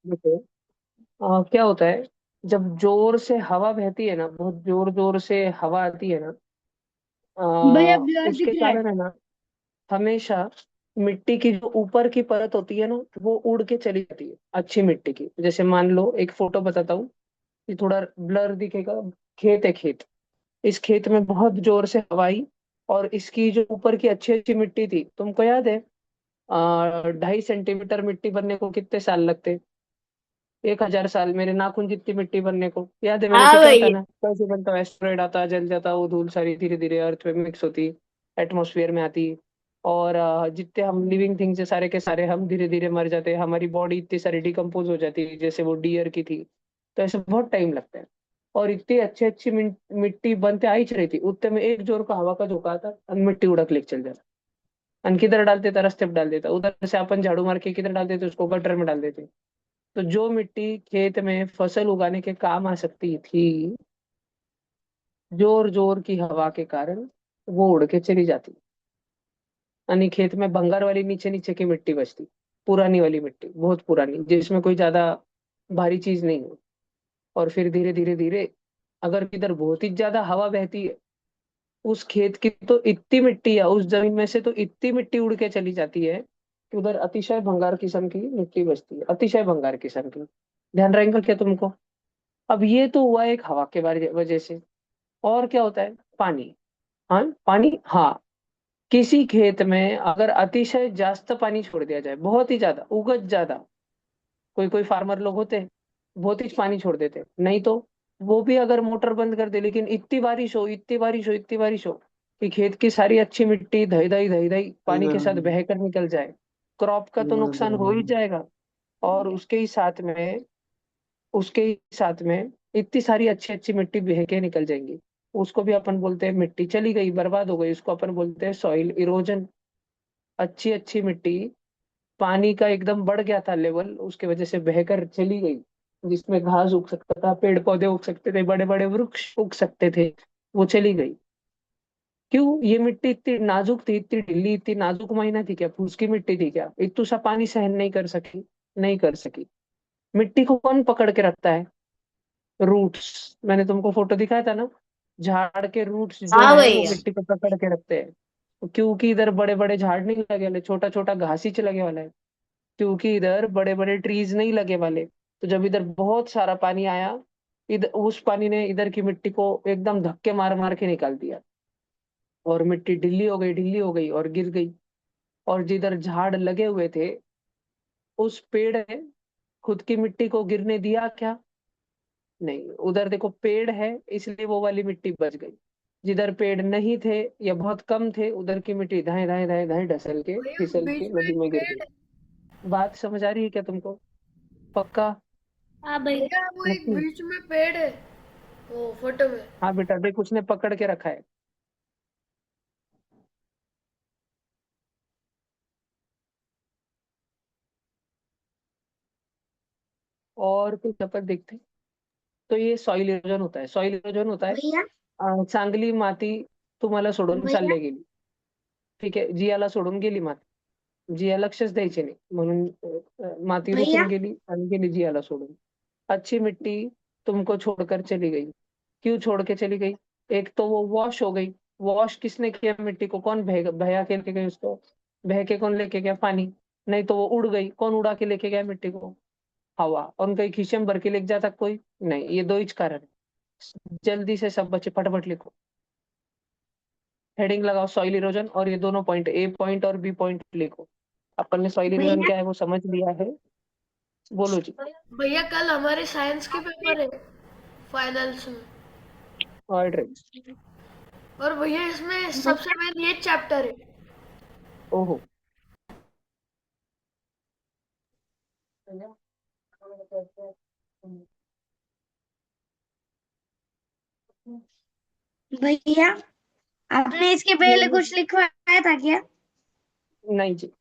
देखो, क्या होता है, जब जोर से हवा बहती है ना, बहुत जोर जोर से हवा आती है ना, भैया ब्लर उसके दिख रहा है। कारण है ना, हमेशा मिट्टी की जो ऊपर की परत होती है ना, वो उड़ के चली जाती है अच्छी मिट्टी की। जैसे मान लो, एक फोटो बताता हूँ, ये थोड़ा ब्लर दिखेगा। खेत है, खेत। इस खेत में बहुत जोर से हवा आई, और इसकी जो ऊपर की अच्छी अच्छी मिट्टी थी, तुमको याद है, 2.5 सेंटीमीटर मिट्टी बनने को कितने साल लगते? 1,000 साल। मेरे नाखून जितनी मिट्टी बनने को, याद है मैंने हाँ सिखाया था भैया। ना, कैसे बनता है? एस्टेरॉइड आता, जल जाता, वो धूल सारी धीरे धीरे अर्थ में मिक्स होती, एटमोसफियर में आती। और जितने हम लिविंग थिंग्स है, सारे के सारे हम धीरे धीरे मर जाते हैं, हमारी बॉडी इतनी सारी डिकम्पोज हो जाती है, जैसे वो डियर की थी। तो ऐसे बहुत टाइम लगता है। और इतनी अच्छी अच्छी मिट्टी बनते आई रही थी, उतने में एक जोर का हवा का झोंका आता और मिट्टी उड़क लेके चल जाता। अन किधर डाल देता? रास्ते पे डाल देता। उधर से अपन झाड़ू मार के किधर डाल देते? उसको गटर में डाल देते। तो जो मिट्टी खेत में फसल उगाने के काम आ सकती थी, जोर जोर की हवा के कारण वो उड़ के चली जाती। यानी खेत में भंगार वाली नीचे नीचे की मिट्टी बचती, पुरानी वाली मिट्टी, बहुत पुरानी, जिसमें कोई ज्यादा भारी चीज नहीं हो। और फिर धीरे धीरे धीरे, अगर किधर बहुत ही ज्यादा हवा बहती है, उस खेत की तो इतनी मिट्टी है, उस जमीन में से तो इतनी मिट्टी उड़ के चली जाती है कि उधर अतिशय भंगार किस्म की मिट्टी बचती है, अतिशय भंगार किस्म की। ध्यान रहेगा क्या तुमको? अब ये तो हुआ एक हवा के बारे वजह से। और क्या होता है? पानी। हाँ, पानी, हाँ। किसी खेत में अगर अतिशय जास्त पानी छोड़ दिया जाए, बहुत ही ज्यादा, उगज ज्यादा, कोई कोई फार्मर लोग होते हैं, बहुत ही पानी छोड़ देते हैं, नहीं तो वो भी अगर मोटर बंद कर दे, लेकिन इतनी बारिश हो, इतनी बारिश हो, इतनी बारिश हो कि खेत की सारी अच्छी मिट्टी धई धई धई धई पानी के साथ बहकर निकल जाए, क्रॉप का तो नुकसान हो ही जाएगा। और उसके ही साथ में इतनी सारी अच्छी अच्छी मिट्टी बह के निकल जाएंगी। उसको भी अपन बोलते हैं मिट्टी चली गई, बर्बाद हो गई, उसको अपन बोलते हैं सॉइल इरोजन। अच्छी अच्छी मिट्टी, पानी का एकदम बढ़ गया था लेवल, उसके वजह से बहकर चली गई। जिसमें घास उग सकता था, पेड़ पौधे उग सकते थे, बड़े बड़े वृक्ष उग सकते थे, वो चली गई। क्यों? ये मिट्टी इतनी नाजुक थी, इतनी ढीली, इतनी नाजुक माइना थी क्या? फूस की मिट्टी थी क्या? इतना सा पानी सहन नहीं कर सकी? नहीं कर सकी। मिट्टी को कौन पकड़ के रखता है? रूट्स। मैंने तुमको फोटो दिखाया था ना, झाड़ के रूट्स जो हाँ है वो भैया। मिट्टी को पकड़ के रखते हैं। क्योंकि इधर बड़े बड़े झाड़ नहीं लगे वाले, छोटा छोटा घास ही लगे वाला है। क्योंकि इधर बड़े बड़े ट्रीज नहीं लगे वाले। तो जब इधर बहुत सारा पानी आया, इधर उस पानी ने इधर की मिट्टी को एकदम धक्के मार मार के निकाल दिया, और मिट्टी ढीली हो गई, ढीली हो गई और गिर गई। और जिधर झाड़ लगे हुए थे, उस पेड़ ने खुद की मिट्टी को गिरने दिया क्या? नहीं। उधर देखो, पेड़ है, इसलिए वो वाली मिट्टी बच गई। जिधर पेड़ नहीं थे या बहुत कम थे, उधर की मिट्टी धाए धाए धाए धाए ढसल के भैया फिसल बीच के में नदी एक में गिर पेड़ गई। है। बात समझ आ रही है क्या तुमको? पक्का? हाँ भैया वो एक नक्की? बीच में पेड़ है वो फोटो में। हाँ बेटा, देख, उसने पकड़ के रखा है। और कुछ अपन देखते हैं। तो ये सॉइल इरोजन होता है, सॉइल इरोजन होता है। भैया। चांगली माती तुम्हाला सोडून भैया। चालले गेली. ठीक आहे, जियाला सोडून गेली माती. जिया लक्षच द्यायचे नाही म्हणून माती भैया। रुकून गेली आणि गेली जियाला सोडून. अच्छी मिट्टी तुमको छोड़कर चली गई। क्यों छोड़ के चली गई? एक तो वो वॉश हो गई। वॉश किसने किया मिट्टी को? कौन बहया के लेके गई उसको? बह के कौन लेके गया? पानी। नहीं तो वो उड़ गई, कौन उड़ा के लेके गया मिट्टी को? हवा। और कहीं खींचे में भर के लेके जाता कोई? नहीं। ये दो ही कारण है। जल्दी से सब बच्चे फटाफट लिखो, हेडिंग लगाओ सॉइल इरोजन, और ये दोनों पॉइंट, ए पॉइंट और बी पॉइंट लिखो। अपन ने सॉइल इरोजन भैया। क्या है वो समझ लिया है। बोलो जी। भैया कल हमारे साइंस के पेपर है फाइनल्स में। ऑलराइट। और भैया इसमें सबसे मेन ये चैप्टर है। ओहो। भैया आपने इसके पहले बोलो। कुछ लिखवाया था क्या? नहीं जी।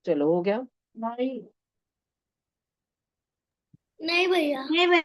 चलो, हो गया। नहीं। नहीं भैया। नहीं भैया।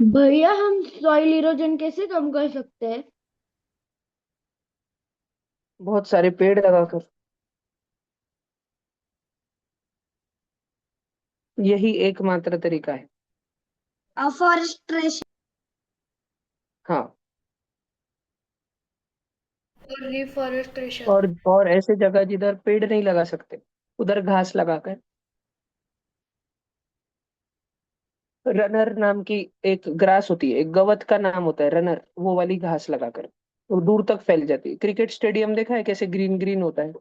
भैया हम सॉइल इरोजन कैसे कम कर सकते हैं? बहुत सारे पेड़ लगाकर। यही एकमात्र तरीका है। अफॉरेस्टेशन। हाँ। और रिफॉरेस्टेशन। और ऐसे जगह जिधर पेड़ नहीं लगा सकते, उधर घास लगाकर। रनर नाम की एक ग्रास होती है, एक गवत का नाम होता है रनर, वो वाली घास लगाकर वो दूर तक फैल जाती है। क्रिकेट स्टेडियम देखा है कैसे ग्रीन ग्रीन होता है?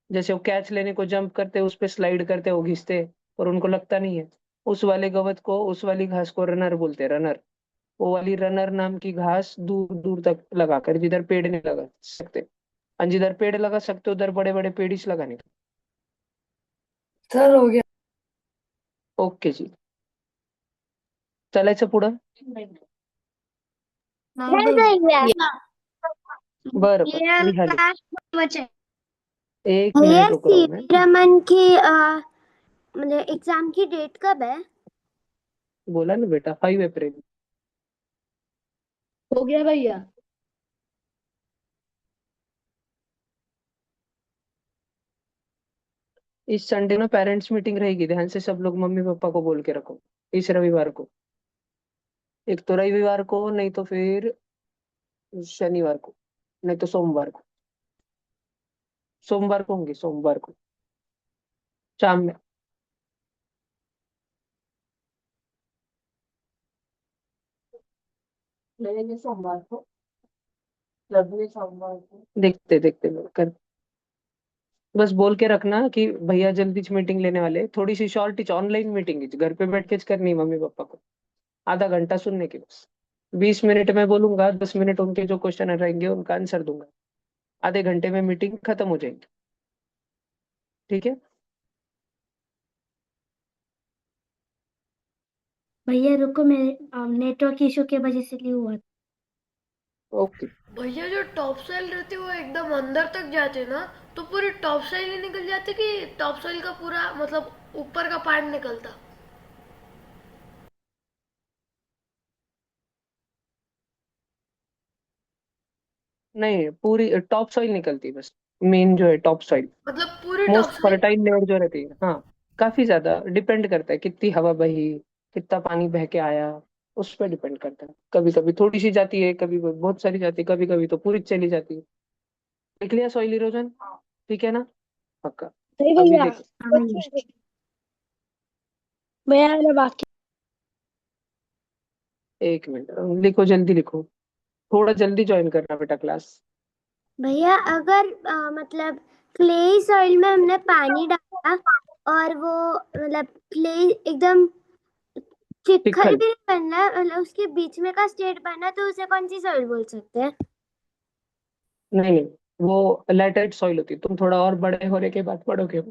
जैसे वो कैच लेने को जंप करते हैं, उस पे स्लाइड करते हैं, वो घिसते हैं और उनको लगता नहीं है। उस वाले गवत को, उस वाली घास को रनर बोलते हैं, रनर। वो वाली रनर नाम की घास दूर दूर तक लगाकर, जिधर पेड़ नहीं लगा सकते। और जिधर पेड़ लगा सकते उधर बड़े बड़े पेड़ ही लगाने का। सर हो गया। ओके जी, चालायचं पुढं. नाही भैया बरं बरं, ये निघाले. लास्ट बचे। एक भैया मिनिट रुक रहा हूँ मैं. सी रमन की मतलब एग्जाम की डेट कब है? बोला ना बेटा, 5 अप्रैल. हो गया भैया। इस संडे में पेरेंट्स मीटिंग रहेगी, ध्यान से सब लोग मम्मी पापा को बोल के रखो. इस रविवार को, एक तो रविवार को, नहीं तो फिर शनिवार को, नहीं तो सोमवार को. सोमवार को होंगे, सोमवार को शाम में. लेंगे सोमवार को, लगभग सोमवार को देखते देखते कर. बस बोल के रखना कि भैया जल्दी मीटिंग लेने वाले हैं। थोड़ी सी शॉर्ट ऑनलाइन मीटिंग है, घर पे बैठ के करनी है मम्मी पापा को. आधा घंटा सुनने की बस. 20 मिनट मैं बोलूंगा, 10 मिनट उनके जो क्वेश्चन रहेंगे उनका आंसर दूंगा. आधे घंटे में मीटिंग खत्म हो जाएगी. ठीक है. भैया रुको, मेरे नेटवर्क इशू की वजह से नहीं हुआ। ओके. भैया जो टॉप सोइल रहती है वो एकदम अंदर तक जाते ना, तो पूरी टॉप सोइल ही निकल जाती कि टॉप सोइल का पूरा मतलब ऊपर का पार्ट निकलता? नहीं, पूरी टॉप सॉइल निकलती है बस. मेन जो है टॉप सॉइल, मतलब पूरी top most soil? Fertile layer जो रहती है. हाँ. काफी ज्यादा डिपेंड करता है कितनी हवा बही, कितना पानी बह के आया, उस पर डिपेंड करता है. कभी कभी थोड़ी सी जाती है, कभी बहुत सारी जाती है, कभी कभी तो पूरी चली जाती है. देख लिया सॉइल इरोजन? ठीक है ना? पक्का. सही अभी भैया। देखो. हाँ भैया। भैया मेरा बाकी। 1 मिनट, लिखो जल्दी लिखो. थोड़ा जल्दी ज्वाइन करना बेटा क्लास. भैया अगर मतलब क्ले सॉइल में हमने पानी डाला और वो मतलब क्ले एकदम चिक्कल चिखल. भी नहीं बनना, मतलब उसके बीच में का स्टेट बना, तो उसे कौन सी सॉइल बोल सकते हैं? नहीं नहीं, वो लैटेराइट सॉइल होती है. तुम थोड़ा और बड़े होने के बाद पढ़ोगे.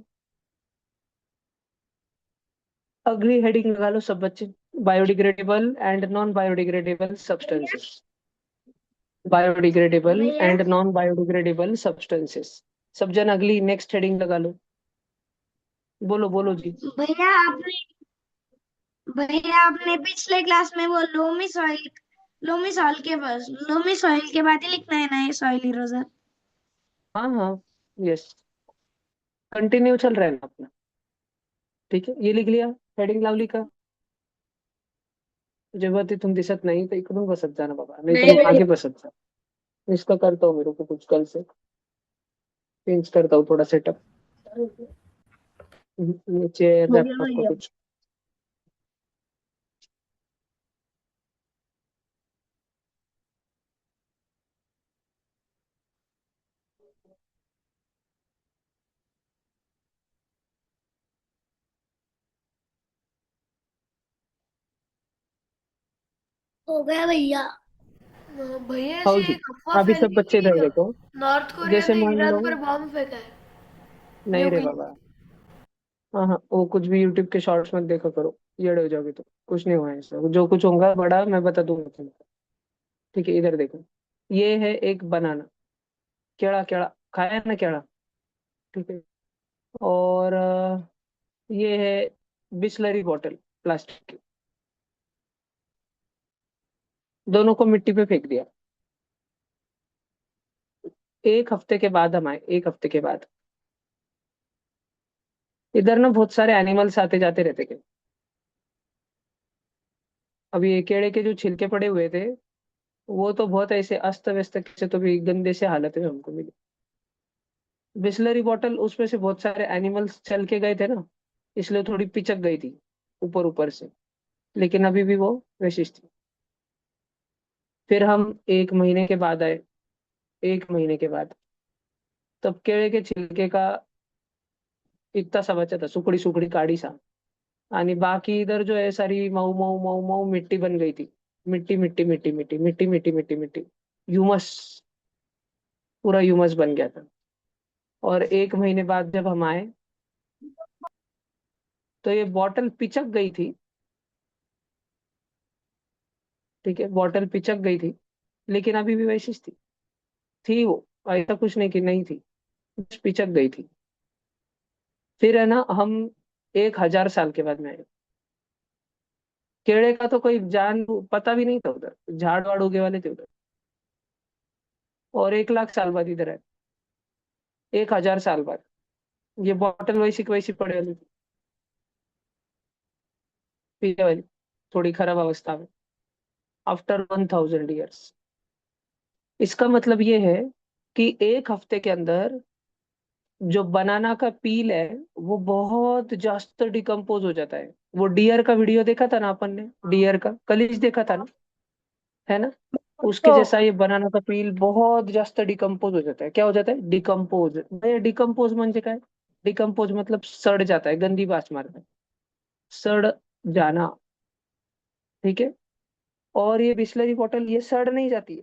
अगली हेडिंग लगा लो सब बच्चे. Biodegradable and non biodegradable substances. Biodegradable भैया एंड नॉन बायोडिग्रेडेबल सब्सटेंसेस. सब जन अगली नेक्स्ट हेडिंग लगा लो. बोलो बोलो जी. भैया आपने भैया आपने पिछले क्लास में वो लोमी सॉइल के बाद ही लिखना है ना ये सॉइल इरोजन? हाँ हाँ. यस. कंटिन्यू चल रहा है ना अपना. ठीक है, ये लिख लिया. हेडिंग लावली का. जेव्हा तिथून दिसत नाही तर इकडून बसत जा ना बाबा, नाही तर नहीं मग भैया। आगे बसत जा. इसका करता हूँ, मेरे को कुछ कल से चेंज करता हूँ थोड़ा सेटअप. नीचे हो गया लैपटॉप का भैया। कुछ. हो गया भैया। भैया हाँ ऐसे जी. एक अफवाह अभी सब फैली बच्चे कि इधर देखो. नॉर्थ कोरिया जैसे ने मान लो. ईरान पर बॉम्ब फेंका है, नहीं रे न्यूक्लियर। बाबा. हाँ हाँ, वो कुछ भी यूट्यूब के शॉर्ट्स मत देखा करो, येड़ हो जाओगे. तो कुछ नहीं हुआ है ऐसा. जो कुछ होगा बड़ा मैं बता दूंगा तुमको. ठीक है, इधर देखो. ये है एक बनाना. केड़ा केड़ा खाया है ना, केड़ा? ठीक है. और ये है बिस्लरी बॉटल, प्लास्टिक की. दोनों को मिट्टी पे फेंक दिया। 1 हफ्ते के बाद हम आए, 1 हफ्ते के बाद। इधर ना बहुत सारे एनिमल्स आते जाते रहते थे। अभी ये केड़े के जो छिलके पड़े हुए थे, वो तो बहुत ऐसे अस्त व्यस्त से, तो भी गंदे से हालत में हमको मिले। बिस्लरी बॉटल, उसमें से बहुत सारे एनिमल्स चल के गए थे ना, इसलिए थोड़ी पिचक गई थी ऊपर ऊपर से, लेकिन अभी भी वो वैसी थी। फिर हम 1 महीने के बाद आए, 1 महीने के बाद। तब केळे के छिलके का इतना सा बचा था, सुकड़ी सुकड़ी काड़ी सा। आणि बाकी इधर जो है सारी मऊ मऊ मऊ मऊ मिट्टी बन गई थी। मिट्टी मिट्टी मिट्टी मिट्टी मिट्टी मिट्टी मिट्टी मिट्टी, ह्यूमस, पूरा ह्यूमस बन गया था। और 1 महीने बाद जब हम आए, तो ये बॉटल पिचक गई थी। ठीक है, बॉटल पिचक गई थी, लेकिन अभी भी वैसी थी वो। ऐसा कुछ नहीं कि नहीं थी, बस पिचक गई थी। फिर है ना, हम 1,000 साल के बाद में आए। केड़े का तो कोई जान पता भी नहीं था उधर, झाड़ वाड़ उगे वाले थे उधर। और 1 लाख साल बाद इधर आए, 1,000 साल बाद। ये बॉटल वैसी की वैसी पड़े वाली थी, पीने वाली, थोड़ी खराब अवस्था में। After 1,000 years. इसका मतलब ये है कि 1 हफ्ते के अंदर जो बनाना का पील है, वो बहुत जास्त डिकम्पोज हो जाता है। वो डियर का वीडियो देखा था ना अपन ने, डियर का कलीज देखा था ना, है ना? उसके तो जैसा ये बनाना का पील बहुत जास्त डिकम्पोज हो जाता है। क्या हो जाता है? डिकम्पोज। डिकम्पोज म्हणजे काय? डिकम्पोज मतलब सड़ जाता है, गंदी बास मारता है, सड़ जाना। ठीक है। और ये बिस्लरी बॉटल ये सड़ नहीं जाती है,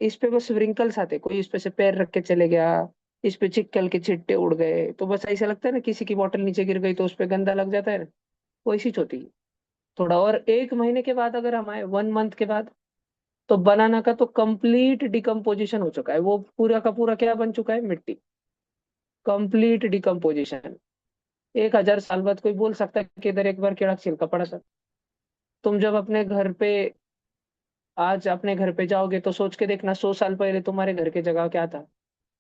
इस पे बस रिंकल्स आते, कोई इस पे से पैर रख के चले गया, इस पे चिक्कल के छिट्टे उड़ गए, तो बस ऐसा लगता है ना किसी की बॉटल नीचे गिर गई तो उस पे गंदा लग जाता है ना, वैसी होती है थोड़ा। और 1 महीने के बाद अगर हम आए, 1 मंथ के बाद, तो बनाना का तो कंप्लीट डिकम्पोजिशन हो चुका है, वो पूरा का पूरा क्या बन चुका है? मिट्टी। Complete decomposition. 1,000 साल बाद कोई बोल सकता है कि इधर एक बार कीड़ा छिलका पड़ा था? तुम जब अपने घर पे, आज अपने घर पे जाओगे तो सोच के देखना, 100 साल पहले तुम्हारे घर की जगह क्या था?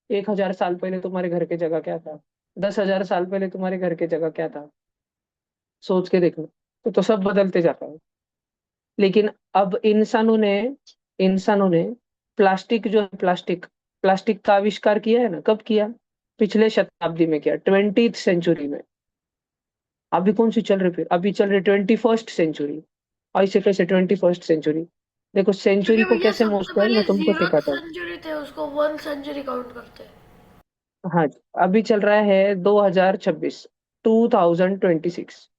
1,000 साल पहले तुम्हारे घर की जगह क्या था? 10,000 साल पहले तुम्हारे घर की जगह क्या था? सोच के देखना। तो सब बदलते जाता है। लेकिन अब इंसानों ने प्लास्टिक, जो है प्लास्टिक, प्लास्टिक का आविष्कार किया है ना, कब किया? पिछले शताब्दी में किया, 20th सेंचुरी में। अभी कौन सी चल रही? फिर अभी चल रही 21st सेंचुरी। ऐसे कैसे 21st सेंचुरी? देखो सेंचुरी क्योंकि को भैया कैसे सबसे मोजते हैं, पहले मैं तुमको 0th सिखाता हूँ। सेंचुरी थे, उसको 1 सेंचुरी काउंट करते हैं। हाँ जी, अभी चल रहा है 2026, 2026।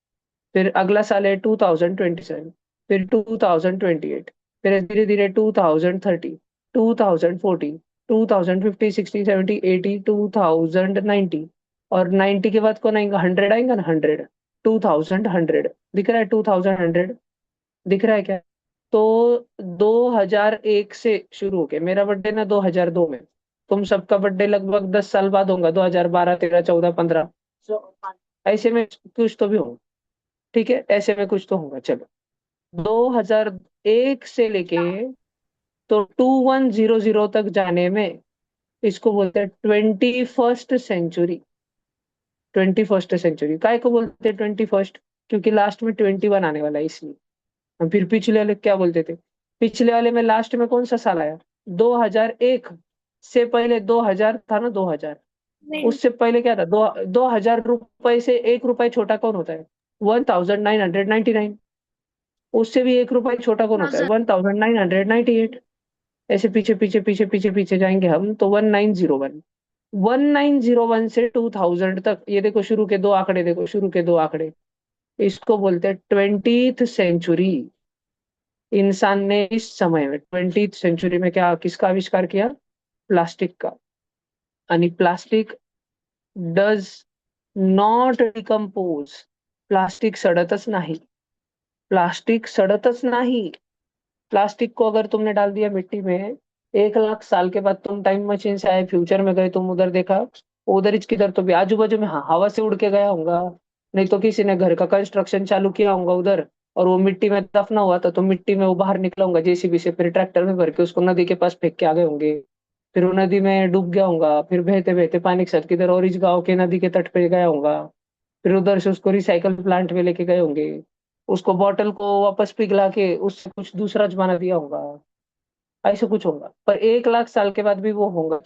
फिर अगला साल है 2027, फिर 2028, फिर धीरे धीरे 2030, 2040, 2050, 60, 70, 80, 2090। और 90 के बाद कौन आएगा? 100 आएगा ना, 100। 2100 दिख रहा है? 2100 दिख रहा है क्या? तो 2001 से शुरू हो के, मेरा बर्थडे ना 2002 में, तुम सबका बर्थडे लगभग 10 साल बाद होगा, 2012, 13, 14, 15, ऐसे में कुछ तो भी होगा। ठीक है, ऐसे में कुछ तो होगा। चलो, 2001 से लेके तो 2100 तक जाने में, इसको बोलते हैं 21st सेंचुरी। 21st सेंचुरी काय को बोलते हैं 21st? क्योंकि लास्ट में 21 आने वाला है, इसलिए। हम फिर पिछले वाले क्या बोलते थे? पिछले वाले में लास्ट में कौन सा साल आया? 2001 से पहले 2000 था ना, 2000। उससे पहले क्या था? 2000 रुपए से 1 रुपए छोटा कौन होता है? 1999। उससे भी 1 रुपए छोटा कौन होता है? 1998। ऐसे पीछे पीछे पीछे पीछे पीछे जाएंगे हम, तो 1901। 1901 से 2000 तक, ये देखो शुरू के दो आंकड़े, देखो शुरू के दो आंकड़े, इसको बोलते हैं 20th सेंचुरी। इंसान ने इस समय में 20th सेंचुरी में क्या, किसका आविष्कार किया? प्लास्टिक का। आणि plastic does not decompose. Plastic सड़तच नाही, प्लास्टिक सड़तच नाही। प्लास्टिक को अगर तुमने डाल दिया मिट्टी में, 1 लाख साल के बाद तुम टाइम मशीन से आए, फ्यूचर में गए, तुम उधर देखा, उधर ही किधर तो भी आजू बाजू में, हाँ, हवा से उड़ के गया होगा, नहीं तो किसी ने घर का कंस्ट्रक्शन चालू किया होगा उधर, और वो मिट्टी में दफना हुआ था, तो मिट्टी में वो बाहर निकला होगा जेसीबी से, फिर ट्रैक्टर में भर के उसको नदी के पास फेंक के आ गए होंगे। फिर वो नदी में डूब गया होगा, फिर बहते बहते पानी के साथ किधर और इस गांव के नदी के तट पे गया होगा। फिर उधर से उसको रिसाइकल प्लांट में लेके गए होंगे, उसको बॉटल को वापस पिघला के उससे कुछ दूसरा बना दिया होगा। ऐसे कुछ होगा, पर 1 लाख साल के बाद भी वो होगा।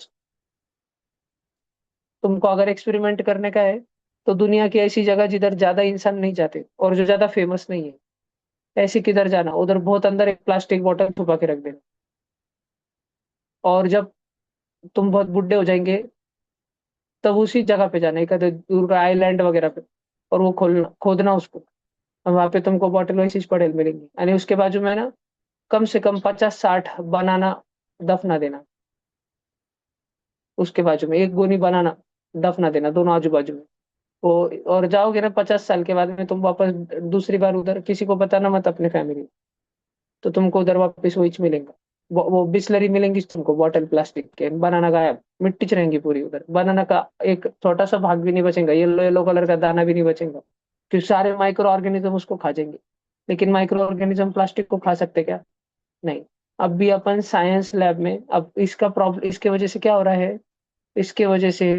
तुमको अगर एक्सपेरिमेंट करने का है तो दुनिया की ऐसी जगह जिधर ज्यादा इंसान नहीं जाते और जो ज्यादा फेमस नहीं है, ऐसे किधर जाना, उधर बहुत अंदर एक प्लास्टिक बोतल छुपा के रख देना। और जब तुम बहुत बुढ़े हो जाएंगे, तब उसी जगह पे जाना, एक आधे दूर का आइलैंड वगैरह पे, और वो खोलना खोदना उसको, और वहां पे तुमको बॉटल वैसी पड़े मिलेंगी, यानी उसके बाजू में ना कम से कम 50-60 बनाना दफना देना। उसके बाजू में एक गोनी बनाना दफना देना, दोनों आजू बाजू में। वो, और जाओगे ना 50 साल के बाद में तुम वापस दूसरी बार उधर, किसी को बताना मत अपने फैमिली, तो तुमको उधर वापस वही मिलेगा। वो बिस्लरी मिलेंगी तुमको, बॉटल प्लास्टिक के, बनाना गायब, मिट्टी च रहेंगी पूरी उधर, बनाना का एक छोटा सा भाग भी नहीं बचेगा, येलो येलो कलर का दाना भी नहीं बचेगा, क्योंकि सारे माइक्रो ऑर्गेनिज्म उसको खा जाएंगे। लेकिन माइक्रो ऑर्गेनिज्म प्लास्टिक को खा सकते क्या? नहीं। अब भी अपन साइंस लैब में, अब इसका प्रॉब्लम इसके वजह से क्या हो रहा है, इसके वजह से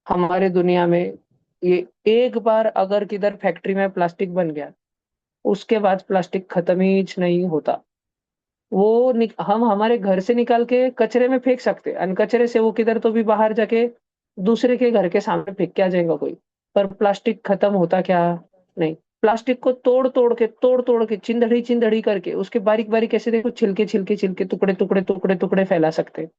हमारे दुनिया में, ये एक बार अगर किधर फैक्ट्री में प्लास्टिक बन गया, उसके बाद प्लास्टिक खत्म ही नहीं होता। हम हमारे घर से निकाल के कचरे में फेंक सकते हैं, कचरे से वो किधर तो भी बाहर जाके दूसरे के घर के सामने फेंक के आ जाएगा कोई। पर प्लास्टिक खत्म होता क्या? नहीं। प्लास्टिक को तोड़ तोड़ के चिंदड़ी चिंदड़ी करके उसके बारीक बारीक ऐसे देखो, छिलके छिलके छिलके, टुकड़े टुकड़े टुकड़े टुकड़े फैला सकते हैं।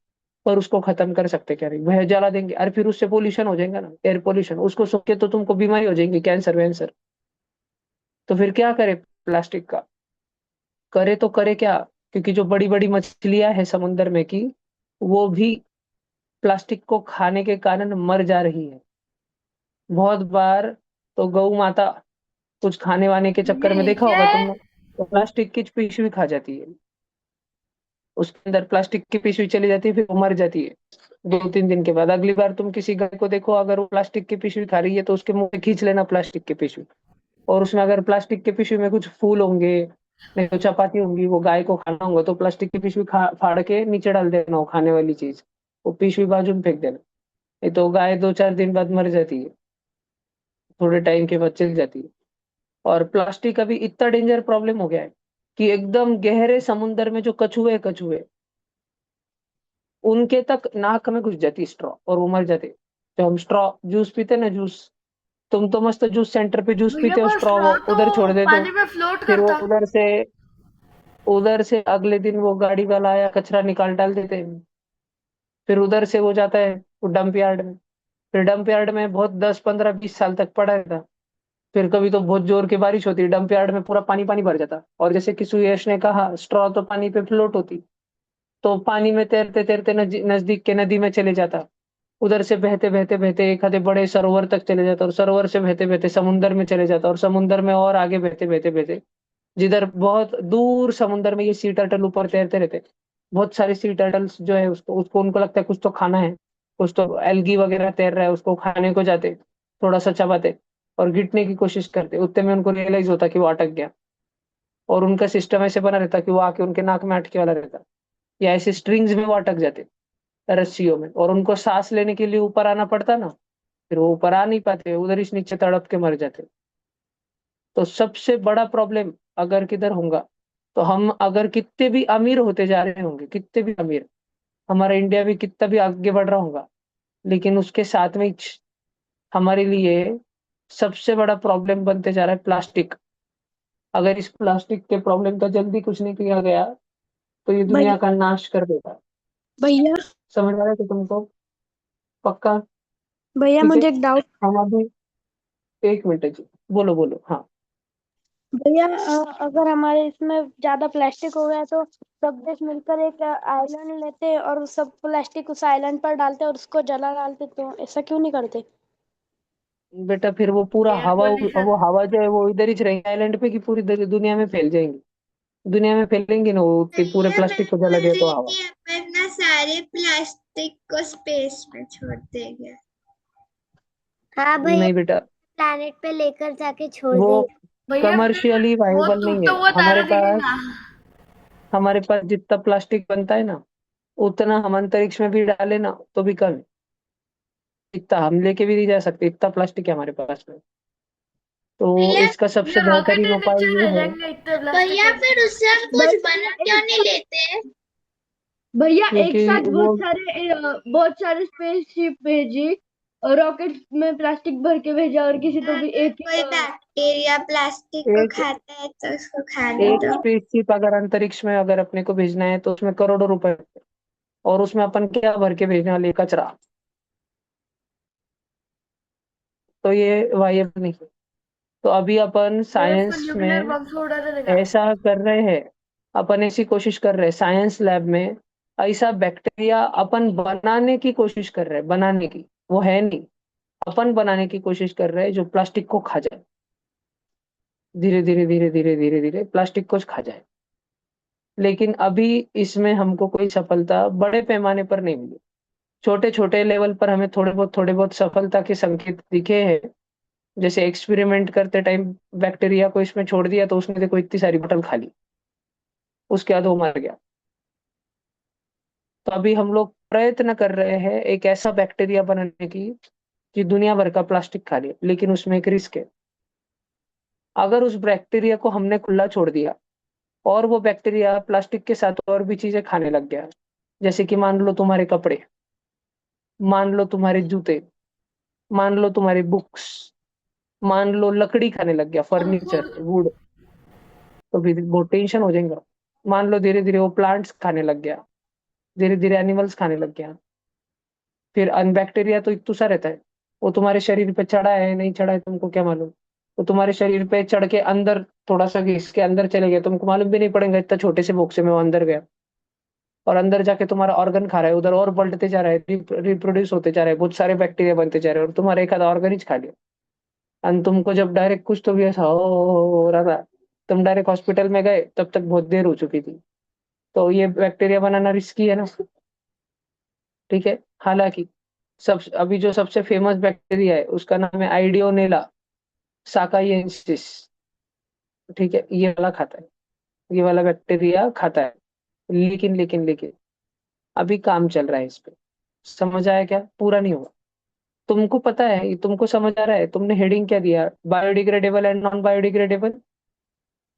पर उसको खत्म कर सकते क्या? नहीं, वह जला देंगे, और फिर उससे पोल्यूशन हो जाएगा ना, एयर पोल्यूशन, उसको सूख के तो तुमको बीमारी हो जाएगी, कैंसर वैंसर। तो फिर क्या करे प्लास्टिक का? करे तो करे क्या? क्योंकि जो बड़ी बड़ी मछलियां है समुन्द्र में की, वो भी प्लास्टिक को खाने के कारण मर जा रही है बहुत बार। तो गौ माता कुछ खाने वाने के चक्कर में देखा होगा नीचे तुमने, तो प्लास्टिक की पिशवी खा जाती है, उसके अंदर प्लास्टिक की पिशवी चली जाती है, फिर वो मर जाती है। 2-3 दिन के बाद अगली बार तुम किसी गाय को देखो, अगर वो प्लास्टिक की पिशवी खा रही है, तो उसके मुंह में खींच लेना प्लास्टिक की पिशवी, और उसमें अगर प्लास्टिक की पिशवी में कुछ फूल होंगे, नहीं तो चपाती होंगी, वो गाय को खाना होगा, तो प्लास्टिक की पिशवी फाड़ के नीचे डाल देना, वो खाने वाली चीज, वो पिशवी बाजू में फेंक देना। नहीं तो गाय 2-4 दिन बाद मर जाती है, थोड़े टाइम के बाद चली जाती है। और प्लास्टिक अभी इतना डेंजर प्रॉब्लम हो गया है कि एकदम गहरे समुंदर में जो कछुए कछुए, उनके तक नाक में घुस जाती स्ट्रॉ, और वो मर जाते। जो हम स्ट्रॉ जूस पीते ना, जूस, तुम तो मस्त जूस सेंटर पे जूस भैया, पीते हो, पर स्ट्रॉ स्ट्रॉ तो उधर छोड़ देते हो, पानी में फ्लोट फिर वो करता। उधर से अगले दिन वो गाड़ी वाला आया, कचरा निकाल डाल देते हैं। फिर उधर से वो जाता है वो डंप यार्ड में, फिर डंप यार्ड में बहुत 10-15-20 साल तक पड़ा रहता। फिर कभी तो बहुत जोर की बारिश होती है, डंप यार्ड में पूरा पानी पानी भर जाता, और जैसे कि सुयश ने कहा, स्ट्रॉ तो पानी पे फ्लोट होती, तो पानी में तैरते तैरते नजदीक के नदी में चले जाता, उधर से बहते बहते बहते एक आधे बड़े सरोवर तक चले जाता, और सरोवर से बहते बहते समुंदर में चले जाता, और समुंदर में और आगे बहते बहते बहते, जिधर बहुत दूर समुंदर में ये सी टर्टल ऊपर तैरते रहते। बहुत सारे सी टर्टल्स जो है, उसको उसको उनको लगता है कुछ तो खाना है, कुछ तो एल्गी वगैरह तैर रहा है, उसको खाने को जाते, थोड़ा सा चबाते और गिरने की कोशिश करते, उतने में उनको रियलाइज होता कि वो अटक गया, और उनका सिस्टम ऐसे बना रहता कि वो आके उनके नाक में अटके वाला रहता, या ऐसे स्ट्रिंग्स में वो अटक जाते, रस्सियों में, और उनको सांस लेने के लिए ऊपर आना पड़ता ना, फिर वो ऊपर आ नहीं पाते, उधर ही नीचे तड़प के मर जाते। तो सबसे बड़ा प्रॉब्लम अगर किधर होगा, तो हम अगर कितने भी अमीर होते जा रहे होंगे, कितने भी अमीर, हमारा इंडिया भी कितना भी आगे बढ़ रहा होगा, लेकिन उसके साथ में हमारे लिए सबसे बड़ा प्रॉब्लम बनते जा रहा है प्लास्टिक। अगर इस प्लास्टिक के प्रॉब्लम का जल्दी कुछ नहीं किया गया, तो ये दुनिया भैया का नाश कर देगा। भैया समझ आ रहा है कि तुमको? पक्का? भैया ठीक है। मुझे एक डाउट। हम अभी, 1 मिनट जी, बोलो बोलो, हाँ। भैया अगर हमारे इसमें ज्यादा प्लास्टिक हो गया तो सब देश मिलकर एक आइलैंड लेते और सब प्लास्टिक उस आइलैंड पर डालते और उसको जला डालते, तो ऐसा क्यों नहीं करते? बेटा फिर वो पूरा एयर हवा, पोल्यूशन। वो हवा जो है वो इधर ही रहेगी आइलैंड पे, कि पूरी दुनिया में फैल जाएंगी? दुनिया में फैलेंगी ना, वो पूरे भैया मैं प्लास्टिक को जला बोल दिया रही तो हवा। थी अपन ना सारे प्लास्टिक को स्पेस में छोड़ देंगे। हाँ भैया, नहीं बेटा, प्लेनेट पे लेकर जाके छोड़ वो देंगे। भैया फिर कमर्शियली वो वायबल नहीं टूटता है हुआ तारा दिखेगा। हमारे पास जितना प्लास्टिक बनता है ना, उतना हम अंतरिक्ष में भी डाले ना तो भी कम है। इतना हम लेके भी नहीं जा सकते, इतना प्लास्टिक है हमारे पास में। तो भैया इसका सबसे ये रॉकेट बेहतरीन के उपाय नीचे ये रह है। जाएंगे इतने प्लास्टिक भैया है फिर तो। उससे हम कुछ बना भैया क्यों नहीं लेते? भैया एक क्योंकि साथ वो बहुत सारे स्पेसशिप भेजी रॉकेट में प्लास्टिक भर के भेजा और किसी को भी अगर एक कोई बैक्टीरिया प्लास्टिक को एक खाता है तो उसको खाने एक दो। स्पेसशिप अगर अंतरिक्ष में अगर अपने को भेजना है तो उसमें करोड़ों रुपए लगते हैं। और उसमें अपन क्या भर के भेजने वाले, कचरा। तो ये वायब नहीं है। तो अभी अपन फिर उसको साइंस न्यूक्लियर में बम से उड़ा देगा। ऐसा कर रहे हैं, अपन ऐसी कोशिश कर रहे हैं साइंस लैब में। ऐसा बैक्टीरिया अपन बनाने की कोशिश कर रहे हैं, बनाने की, वो है नहीं। अपन बनाने की कोशिश कर रहे हैं जो प्लास्टिक को खा जाए। धीरे धीरे धीरे धीरे धीरे धीरे प्लास्टिक को खा जाए। लेकिन अभी इसमें हमको कोई सफलता बड़े पैमाने पर नहीं मिली। छोटे छोटे लेवल पर हमें थोड़े बहुत सफलता के संकेत दिखे हैं। जैसे एक्सपेरिमेंट करते टाइम बैक्टीरिया को इसमें छोड़ दिया तो उसने देखो इतनी सारी बोतल खा ली, उसके बाद वो मर गया। तो अभी हम लोग प्रयत्न कर रहे हैं एक ऐसा बैक्टीरिया बनाने की जो दुनिया भर का प्लास्टिक खा ले, लेकिन उसमें एक रिस्क है। अगर उस बैक्टीरिया को हमने खुला छोड़ दिया और वो बैक्टीरिया प्लास्टिक के साथ और भी चीजें खाने लग गया, जैसे कि मान लो तुम्हारे कपड़े, मान लो तुम्हारे जूते, मान लो तुम्हारी बुक्स, मान लो लकड़ी खाने लग गया, अंकुर। फर्नीचर, वुड, तो फिर बहुत टेंशन हो जाएगा। मान लो धीरे धीरे वो प्लांट्स खाने लग गया, धीरे धीरे एनिमल्स खाने लग गया। फिर अनबैक्टीरिया तो इतना सा रहता है, वो तुम्हारे शरीर पे चढ़ा है नहीं चढ़ा है तुमको क्या मालूम। वो तुम्हारे शरीर पे चढ़ के अंदर थोड़ा सा घिस के अंदर चले गए, तुमको मालूम भी नहीं पड़ेगा, इतना छोटे से बॉक्स में वो अंदर गया। और अंदर जाके तुम्हारा ऑर्गन खा रहा है, उधर और पलटते जा रहा है, रिप्रोड्यूस होते जा रहे हैं, बहुत सारे बैक्टीरिया बनते जा रहे हैं और तुम्हारा एक आधा ऑर्गन ही खा लिया। और तुमको जब डायरेक्ट कुछ तो भी ऐसा हो रहा था, तुम डायरेक्ट हॉस्पिटल में गए, तब तक बहुत देर हो चुकी थी। तो ये बैक्टीरिया बनाना रिस्की है ना। ठीक है। हालांकि सब अभी जो सबसे फेमस बैक्टीरिया है उसका नाम है आइडियोनेला साकाइएंसिस। ठीक है, ये वाला खाता है, ये वाला बैक्टीरिया खाता है। लेकिन अभी काम चल रहा है इस पे। समझ आया क्या? पूरा नहीं हुआ। तुमको पता है, ये तुमको समझ आ रहा है? तुमने हेडिंग क्या दिया, biodegradable and non biodegradable.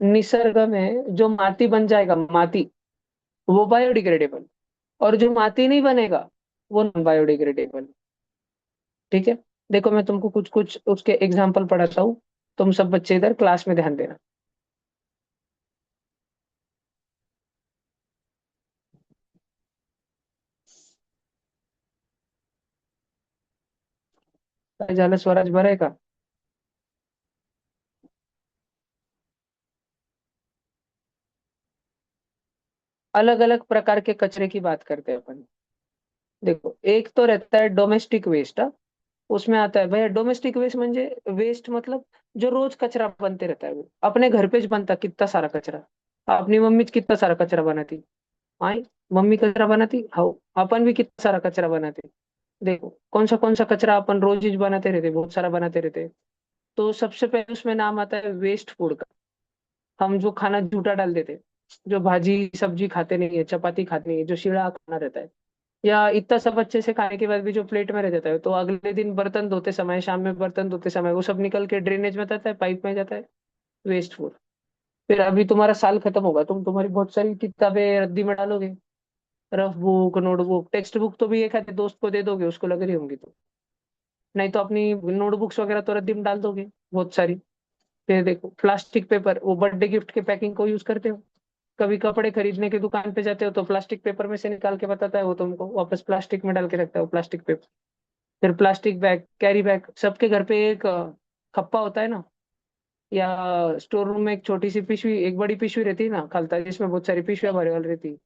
Nisarga में जो माती बन जाएगा, माती, वो बायोडिग्रेडेबल। और जो माती नहीं बनेगा वो नॉन बायोडिग्रेडेबल। ठीक है। देखो मैं तुमको कुछ कुछ उसके एग्जाम्पल पढ़ाता हूँ। तुम सब बच्चे इधर क्लास में ध्यान देना। काय झालं स्वराज, बरं आहे का? अलग अलग प्रकार के कचरे की बात करते हैं अपन। देखो एक तो रहता है डोमेस्टिक वेस्ट। उसमें आता है भैया डोमेस्टिक वेस्ट, म्हणजे वेस्ट मतलब जो रोज कचरा बनते रहता है, वो अपने घर पे ज बनता कितना सारा कचरा। अपनी मम्मी कितना सारा कचरा बनाती। आई, मम्मी कचरा बनाती, हाँ। अपन भी कितना सारा कचरा बनाते। देखो कौन सा कचरा अपन रोज ही बनाते रहते, बहुत सारा बनाते रहते। तो सबसे पहले उसमें नाम आता है वेस्ट फूड का। हम जो खाना झूठा डाल देते, जो भाजी सब्जी खाते नहीं है, चपाती खाते नहीं है, जो शीरा खाना रहता है, या इतना सब अच्छे से खाने के बाद भी जो प्लेट में रह जाता है, तो अगले दिन बर्तन धोते समय, शाम में बर्तन धोते समय वो सब निकल के ड्रेनेज में जाता है, पाइप में जाता है। Waste food. फिर अभी तुम्हारा साल खत्म होगा, तुम तुम्हारी बहुत सारी किताबें रद्दी में डालोगे। Rough book, notebook, text book तो भी एक आधे दोस्त को दे दोगे, उसको लग रही होंगी तो। नहीं तो अपनी नोटबुक्स वगैरह तो रद्दी में डाल दोगे बहुत सारी। फिर देखो प्लास्टिक पेपर, वो बर्थडे गिफ्ट के पैकिंग को यूज करते हो। कभी कपड़े खरीदने की दुकान पे जाते हो तो प्लास्टिक पेपर में से निकाल के बताता है वो तुमको, वापस प्लास्टिक में डाल के रखता है वो प्लास्टिक पेपर। फिर प्लास्टिक बैग, कैरी बैग, सबके घर पे एक खप्पा होता है ना, या स्टोर रूम में एक छोटी सी पिशवी, एक बड़ी पिशवी रहती है ना खालता है, जिसमें बहुत सारी पिशवियां भरे वाली रहती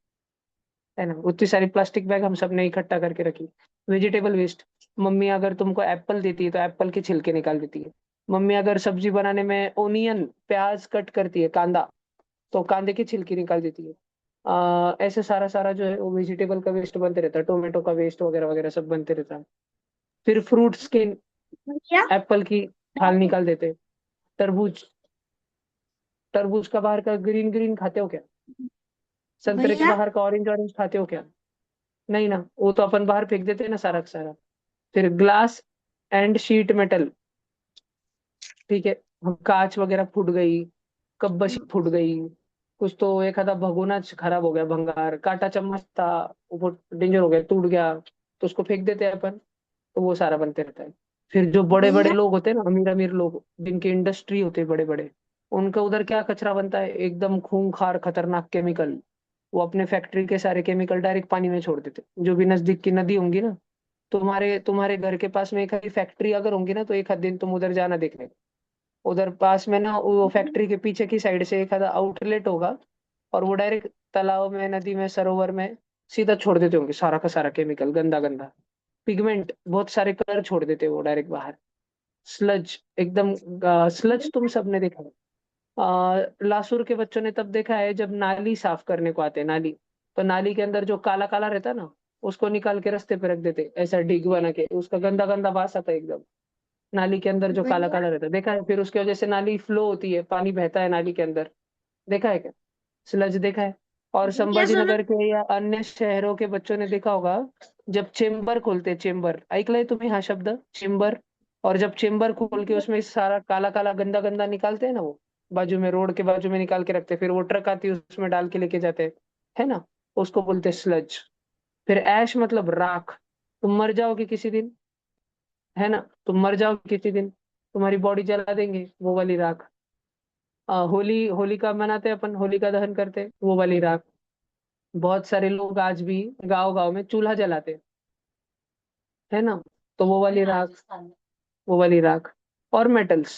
है ना। उतनी सारी प्लास्टिक बैग हम सब ने इकट्ठा करके रखी। वेजिटेबल वेस्ट, मम्मी अगर तुमको एप्पल देती है तो एप्पल के छिलके निकाल देती है। मम्मी अगर सब्जी बनाने में ओनियन, प्याज कट करती है, कांदा, तो कांदे की छिलकी निकाल देती है। ऐसे सारा सारा जो है वो वेजिटेबल का वेस्ट बनते रहता है, टोमेटो का वेस्ट वगैरह वगैरह सब बनते रहता है। फिर फ्रूट्स के, भैया एप्पल की छाल निकाल देते, तरबूज, तरबूज का बाहर का ग्रीन ग्रीन खाते हो क्या? संतरे के भैया बाहर का ऑरेंज ऑरेंज खाते हो क्या? नहीं ना, वो तो अपन बाहर फेंक देते हैं ना सारा का सारा। फिर ग्लास एंड शीट मेटल, ठीक है, कांच वगैरह फूट गई, कब्बशी फूट गई, कुछ तो एक आधा भगोना खराब हो गया, भंगार कांटा चम्मच था वो डेंजर हो गया, टूट गया, तो उसको फेंक देते हैं अपन। तो वो सारा बनते रहता है। फिर जो बड़े बड़े भैया लोग होते हैं ना, अमीर अमीर लोग जिनके इंडस्ट्री होते हैं बड़े बड़े, उनका उधर क्या कचरा बनता है, एकदम खूंखार खतरनाक केमिकल। वो अपने फैक्ट्री के सारे केमिकल डायरेक्ट पानी में छोड़ देते, जो भी नजदीक की नदी होंगी ना, तुम्हारे तुम्हारे घर के पास में एक आधी फैक्ट्री अगर होंगी ना, तो एक आध दिन तुम उधर जाना देखने। उधर पास में ना वो फैक्ट्री के पीछे की साइड से एक आधा आउटलेट होगा, और वो डायरेक्ट तालाब में, नदी में, सरोवर में सीधा छोड़ देते होंगे सारा का सारा केमिकल, गंदा गंदा पिगमेंट, बहुत सारे कलर छोड़ देते हैं वो डायरेक्ट बाहर। स्लज एकदम, स्लज तुम सबने देखा है। लासुर के बच्चों ने तब देखा है जब नाली साफ करने को आते हैं, नाली, तो नाली के अंदर जो काला काला रहता है ना, उसको निकाल के रास्ते पे रख देते, ऐसा डिग बना के, उसका गंदा गंदा वास आता है एकदम। नाली के अंदर जो काला भैया काला रहता है, देखा है? फिर उसकी वजह से नाली फ्लो होती है, पानी बहता है नाली के अंदर, देखा है क्या? स्लज देखा है? और भैया सुनो संभाजीनगर के या अन्य शहरों के बच्चों ने देखा होगा, जब चेंबर खोलते, चेंबर ऐकलंय तुम्ही हा शब्द, चेंबर? और जब चेंबर खोल के उसमें सारा काला काला गंदा गंदा निकालते हैं ना, वो बाजू में, रोड के बाजू में निकाल के रखते हैं, फिर वो ट्रक आती है उसमें डाल के लेके जाते हैं, है ना? उसको बोलते हैं स्लज। फिर ऐश मतलब राख। तुम मर जाओगे किसी दिन, है ना, तुम मर जाओ किसी दिन, तुम्हारी बॉडी जला देंगे, वो वाली राख। होली, होलिका मनाते हैं अपन, होलिका दहन करते हैं, वो वाली राख। बहुत सारे लोग आज भी गांव गांव में चूल्हा जलाते हैं, है ना, तो वो वाली राख, वो वाली राख। और मेटल्स,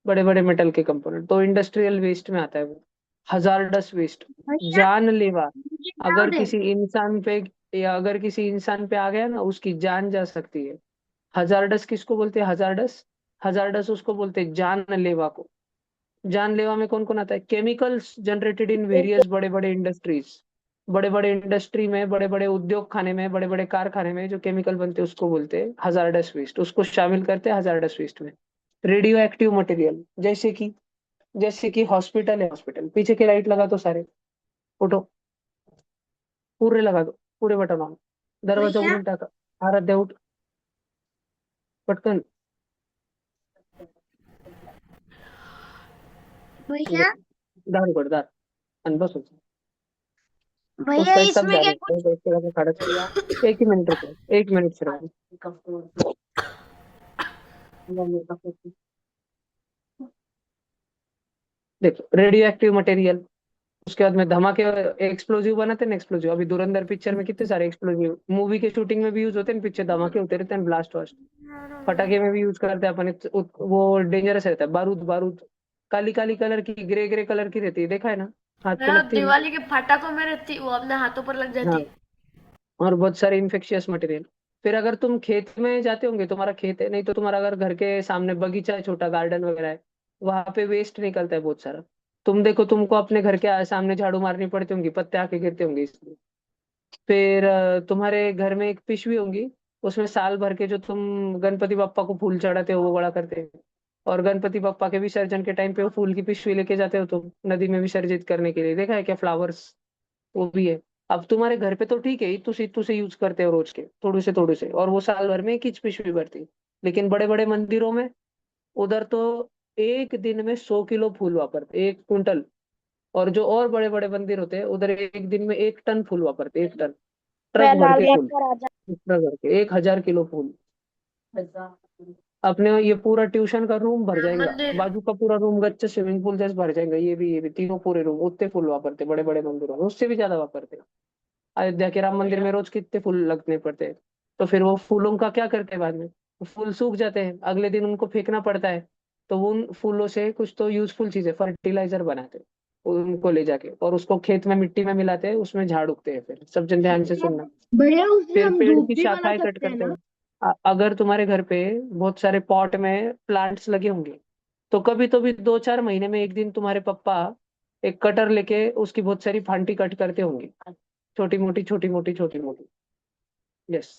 बड़े बड़े मेटल के कंपोनेंट तो इंडस्ट्रियल वेस्ट में आता है वो। हजारडस वेस्ट, भैया जानलेवा। मुझे अगर डाउट है। किसी इंसान पे, या अगर किसी इंसान पे आ गया ना, उसकी जान जा सकती है। हजारडस किसको बोलते हैं? हजारडस, हजारडस उसको बोलते हैं जानलेवा को। जानलेवा में कौन कौन आता है? केमिकल्स जनरेटेड इन वेरियस बड़े बड़े इंडस्ट्रीज, बड़े बड़े इंडस्ट्री में, बड़े बड़े उद्योग खाने में, बड़े बड़े कारखाने में जो केमिकल बनते हैं उसको बोलते हैं हजारडस वेस्ट, उसको शामिल करते हैं हजारडस वेस्ट में। रेडियो एक्टिव मटेरियल, जैसे कि हॉस्पिटल है, हॉस्पिटल पीछे की लाइट लगा दो सारे, उठो, पूरे लगा दो, पूरे बटन ऑन, दरवाजा भैया उघडून टाका, आराध्या उठ, पटकन, भैया दार उघड, दार, आणि बस होतं. भैया उसका एक तब इसमें जा क्या रहे थे, तो उसके बाद खड़ा किया। एक ही मिनट रुको, एक मिनट सिर्फ। देखो, रेडियो एक्टिव मटेरियल, उसके बाद में धमाके, एक्सप्लोजिव बनाते हैं ना, एक्सप्लोजिव, अभी धुरंधर पिक्चर में कितने सारे एक्सप्लोजिव मूवी के शूटिंग में भी यूज होते हैं, पीछे धमाके होते रहते हैं, ब्लास्ट वास्ट, पटाखे में भी यूज करते हैं अपन, वो डेंजरस रहता है, बारूद बारूद, काली काली कलर की, ग्रे ग्रे कलर की रहती है, देखा है ना, हाथ पे मैं लगती है ना। दिवाली के पटाखों में रहती, वो अपने हाथों पर लग हाँ, जाती। और बहुत सारे इन्फेक्शियस मटेरियल। फिर अगर तुम खेत में जाते होंगे, तुम्हारा खेत है, नहीं तो तुम्हारा अगर घर के सामने बगीचा है, छोटा गार्डन वगैरह है, वहां पे वेस्ट निकलता है बहुत सारा। तुम देखो, तुमको अपने घर के सामने झाड़ू मारनी पड़ती होंगी, पत्ते आके गिरते होंगे इसलिए। फिर तुम्हारे घर में एक पिशवी होंगी, उसमें साल भर के जो तुम गणपति बप्पा को फूल चढ़ाते हो वो बड़ा करते हैं, और गणपति बप्पा के विसर्जन के टाइम पे वो फूल की पिशवी लेके जाते हो तुम नदी में विसर्जित करने के लिए, देखा है क्या? फ्लावर्स, वो भी है। अब तुम्हारे घर पे तो ठीक है, इतू से यूज करते हो रोज के, थोड़े से, और वो साल भर में एक ही पिशवी भरती है। लेकिन बड़े बड़े मंदिरों में, उधर तो एक दिन में 100 किलो फूल वापरते, 1 कुंटल। और जो और बड़े बड़े मंदिर होते हैं, उधर एक दिन में 1 टन फूल वापरते, 1 टन, ट्रक भर लाल के फूल, लेकर आ जा। ट्रक भर के 1,000 किलो फूल। अपने ये पूरा ट्यूशन का रूम भर राम जाएगा, मंदिर। बाजू का पूरा रूम गच्चे स्विमिंग पूल जैसे भर जाएगा, ये भी तीनों पूरे रूम उतने फूल वापरते बड़े बड़े मंदिरों में, उससे भी ज्यादा वापरते। अयोध्या के राम मंदिर में रोज कितने फूल लगने पड़ते हैं। तो फिर वो फूलों का क्या करते हैं बाद में? वो फूल सूख जाते हैं, अगले दिन उनको फेंकना पड़ता है। तो वो उन फूलों से कुछ तो यूजफुल चीजें, फर्टिलाइजर बनाते हैं, उनको ले जाके, और उसको खेत में मिट्टी में मिलाते हैं, उसमें झाड़ उगते हैं। फिर सब जन ध्यान से सुनना। भैया उससे फिर हम पेड़ धूप की भी बना शाखाएं कट सकते हैं करते ना। हैं। अगर तुम्हारे घर पे बहुत सारे पॉट में प्लांट्स लगे होंगे, तो कभी तो भी 2-4 महीने में एक दिन तुम्हारे पापा एक कटर लेके उसकी बहुत सारी फांटी कट करते होंगे, छोटी मोटी छोटी मोटी छोटी मोटी। यस।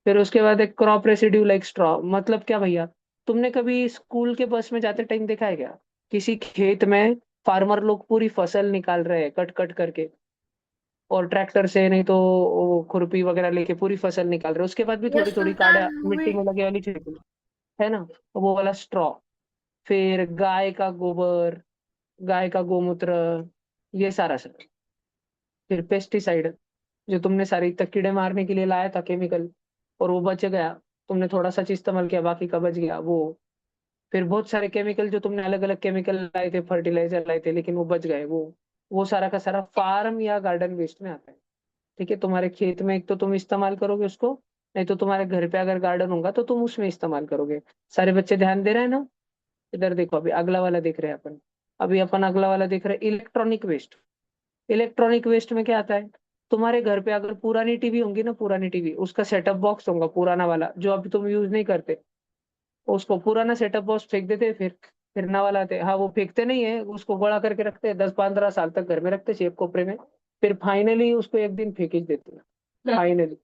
फिर उसके बाद एक क्रॉप रेसिड्यू लाइक स्ट्रॉ, मतलब क्या भैया? तुमने कभी स्कूल के बस में जाते टाइम देखा है क्या, किसी खेत में फार्मर लोग पूरी फसल निकाल रहे हैं कट कट करके, और ट्रैक्टर से नहीं तो वो खुरपी वगैरह लेके पूरी फसल निकाल रहे हैं। उसके बाद भी ये थोड़ी थोड़ी सुल्तान काड़ा मूवी। मिट्टी में लगे वाली छिड़की है ना, वो वाला स्ट्रॉ। फिर गाय का गोबर, गाय का गोमूत्र, ये सारा सब। फिर पेस्टिसाइड, जो तुमने सारी तक कीड़े मारने के लिए लाया था केमिकल, और वो बच गया, तुमने थोड़ा सा चीज इस्तेमाल किया, बाकी का बच गया वो। फिर बहुत सारे केमिकल जो तुमने अलग अलग केमिकल लाए थे, फर्टिलाइजर लाए थे, लेकिन वो बच गए, वो सारा का सारा फार्म या गार्डन वेस्ट में आता है। ठीक है, तुम्हारे खेत में एक तो तुम इस्तेमाल करोगे उसको, नहीं तो तुम्हारे घर पे अगर गार्डन होगा तो तुम उसमें इस्तेमाल करोगे। सारे बच्चे ध्यान दे रहे हैं ना? इधर देखो, अभी अगला वाला देख रहे हैं अपन। अभी अपन अगला वाला देख रहे हैं, इलेक्ट्रॉनिक वेस्ट। इलेक्ट्रॉनिक वेस्ट में क्या आता है? तुम्हारे घर पे अगर पुरानी टीवी होंगी ना, पुरानी टीवी, उसका सेटअप बॉक्स होगा पुराना वाला जो अभी तुम यूज नहीं करते, उसको पुराना सेटअप बॉक्स फेंक देते हैं। फिर नया वाला आते हैं। हाँ, वो फेंकते नहीं है, उसको गोला करके रखते हैं, 10-15 साल तक घर में रखते हैं सेफ कोपरे में। फिर फाइनली उसको एक दिन फेंक ही देते हैं फाइनली।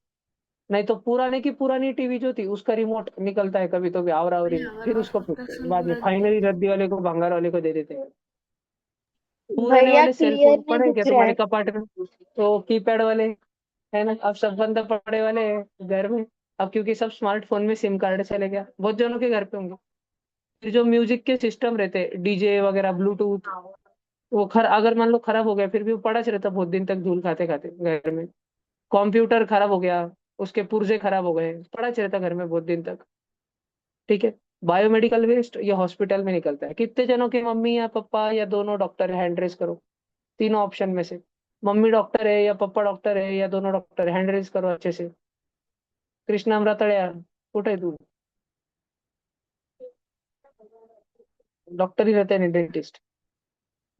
नहीं तो पुराने की पुरानी टीवी जो थी उसका रिमोट निकलता है कभी तो भी आवरावरी में, फिर उसको फेंकते हैं बाद में, फाइनली रद्दी वाले को, भंगार वाले को दे देते हैं। पुराने भैया वाले सेल क्लियर फोन नहीं पड़े हैं क्या दिख रहा तुम्हारे है। कपाट में? तो कीपैड वाले, है ना, अब सब बंद पड़े वाले हैं घर में। अब क्योंकि सब स्मार्टफोन में सिम कार्ड चले गया, बहुत जनों के घर पे होंगे। फिर जो म्यूजिक के सिस्टम रहते, डीजे वगैरह, ब्लूटूथ, वो अगर मान लो खराब हो गया, फिर भी वो पड़ा रहता बहुत दिन तक धूल खाते खाते घर में। कंप्यूटर खराब हो गया, उसके पुर्जे खराब हो गए, पड़ा रहता घर में बहुत दिन तक। ठीक है। बायोमेडिकल वेस्ट ये हॉस्पिटल में निकलता है। कितने जनों के मम्मी या पापा या दोनों डॉक्टर है? हैंड रेस करो, तीनों ऑप्शन में से। मम्मी डॉक्टर है या पापा डॉक्टर है या दोनों डॉक्टर है? हैंड रेस करो अच्छे से। कृष्णा अमृतळे यार, कुठे आहे तू? डॉक्टर ही रहते नाही, डेंटिस्ट।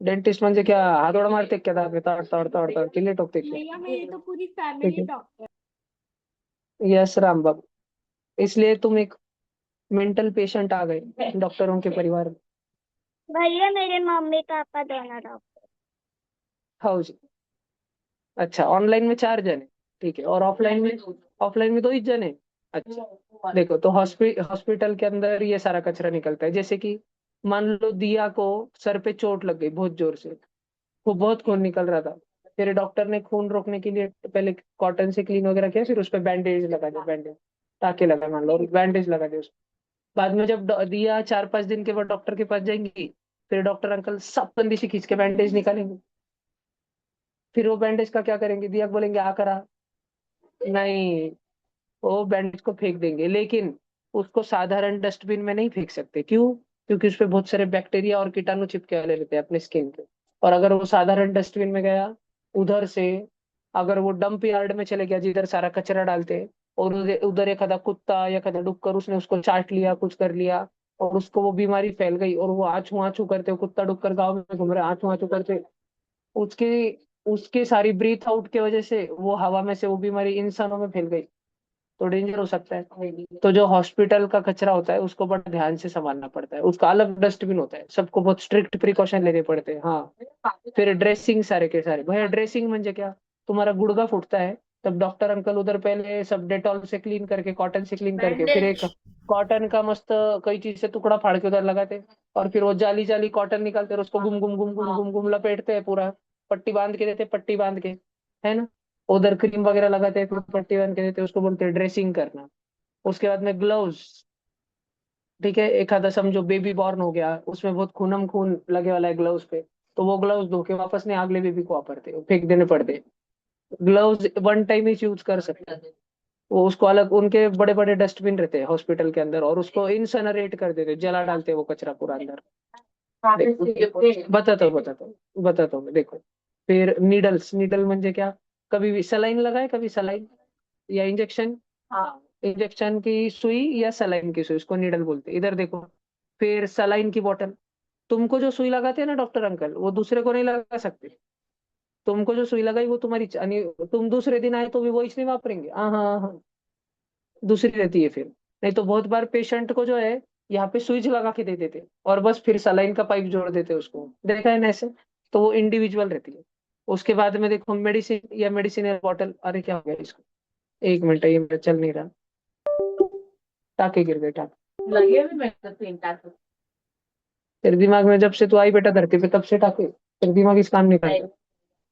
डेंटिस्ट म्हणजे क्या, हातोडा मारते क्या दात में, ताड़ ताड़ ताड़ ताड़ किल्ले ठोकते क्या? भैया मेरी तो पूरी ठीक फैमिली है। डॉक्टर। यस राम बाबू, इसलिए तुम एक मेंटल पेशेंट आ गए डॉक्टरों के परिवार में। भैया मेरे मम्मी पापा दोनों डॉक्टर। हाँ जी। अच्छा, ऑनलाइन में 4 जने, ठीक है, और ऑफलाइन में? ऑफलाइन में 2 ही जने। अच्छा, देखो तो हॉस्पिटल के अंदर ये सारा कचरा निकलता है। जैसे कि मान लो दिया को सर पे चोट लग गई बहुत जोर से, वो बहुत खून निकल रहा था। फिर डॉक्टर ने खून रोकने के लिए पहले कॉटन से क्लीन वगैरह किया, फिर उस पर बैंडेज लगा दिया, बैंडेज टाके लगा मान लो, और बैंडेज लगा दिया उस पे। बाद में जब दिया 4-5 दिन के बाद डॉक्टर के पास जाएंगी, फिर डॉक्टर अंकल सब कंधी से खींच के बैंडेज निकालेंगे। फिर वो बैंडेज का क्या करेंगे? दिया को बोलेंगे आ करा, नहीं, वो बैंडेज को फेंक देंगे। लेकिन उसको साधारण डस्टबिन में नहीं फेंक सकते, क्यों? क्योंकि उस पे बहुत सारे बैक्टीरिया और कीटाणु चिपके वाले रहते हैं अपने स्किन पे। और अगर वो साधारण डस्टबिन में गया उधर से, अगर वो डंप यार्ड में चले गया जिधर सारा कचरा डालते हैं, और उधर उधर एक आधा कुत्ता या आधा डुक्कर उसने उसको चाट लिया, कुछ कर लिया, और उसको वो बीमारी फैल गई, और वो आछू आछू करते, कुत्ता डुक्कर गाँव में घूम रहे आछू आछू करते, उसके उसके सारी ब्रीथ आउट की वजह से वो हवा में से वो बीमारी इंसानों में फैल गई, तो डेंजर हो सकता है। तो जो हॉस्पिटल का कचरा होता है उसको बड़ा ध्यान से संभालना पड़ता है, उसका अलग डस्टबिन होता है, सबको बहुत स्ट्रिक्ट प्रिकॉशन लेने पड़ते हैं। हाँ, फिर ड्रेसिंग सारे के सारे, भैया ड्रेसिंग म्हणजे क्या? तुम्हारा गुड़गा फूटता है, तब डॉक्टर अंकल उधर पहले सब डेटॉल से क्लीन करके, कॉटन से क्लीन करके, फिर एक बैंडेज। कॉटन का मस्त कई चीज से टुकड़ा फाड़ के उधर लगाते, और फिर वो जाली जाली कॉटन निकालते और उसको गुम गुम गुम गुम गुम गुम लपेटते हैं पूरा, पट्टी बांध के देते, पट्टी बांध के, है ना, उधर क्रीम वगैरह लगाते हैं, फिर पट्टी बांध के देते हैं, उसको बोलते हैं ड्रेसिंग करना। उसके बाद में ग्लव्स। ठीक है, एक आधा समझो बेबी बॉर्न हो गया, उसमें बहुत खूनम खून लगे वाला है ग्लव्स पे, तो वो ग्लव्स धो के वापस नहीं अगले बेबी को वापरते, फेंक देने पड़ते। ग्लव्स वन टाइम ही यूज कर सकते हैं। वो उसको अलग उनके बड़े बड़े डस्टबिन रहते हैं हॉस्पिटल के अंदर, और उसको इंसनरेट कर देते, जला डालते हैं वो कचरा पूरा अंदर। बताता हूँ मैं, देखो। फिर नीडल्स, नीडल म्हणजे क्या? कभी भी सलाइन लगाए, कभी सलाइन या इंजेक्शन? इंजेक्शन की सुई या सलाइन की सुई, उसको नीडल बोलते हैं। इधर देखो, फिर सलाइन की बोतल। तुमको जो सुई लगाते हैं ना डॉक्टर अंकल, वो दूसरे को नहीं लगा सकते। तुमको जो सुई लगाई वो तुम्हारी यानी तुम दूसरे दिन आए तो भी वो इसलिए वापरेंगे, हाँ हाँ हाँ, दूसरी रहती है फिर। नहीं तो बहुत बार पेशेंट को जो है यहाँ पे स्विच लगा के दे देते, और बस फिर सलाइन का पाइप जोड़ देते उसको, देखा है ना ऐसे? तो वो इंडिविजुअल रहती है। उसके बाद में देखो मेडिसिन या मेडिसिन बॉटल, अरे क्या हो गया इसको? एक मिनट, ये मेरा चल नहीं रहा, टाके गिर गए टाके। तेरे दिमाग में जब से तू आई बेटा धरती पे तब से टाके तेरे दिमाग इस काम नहीं करता।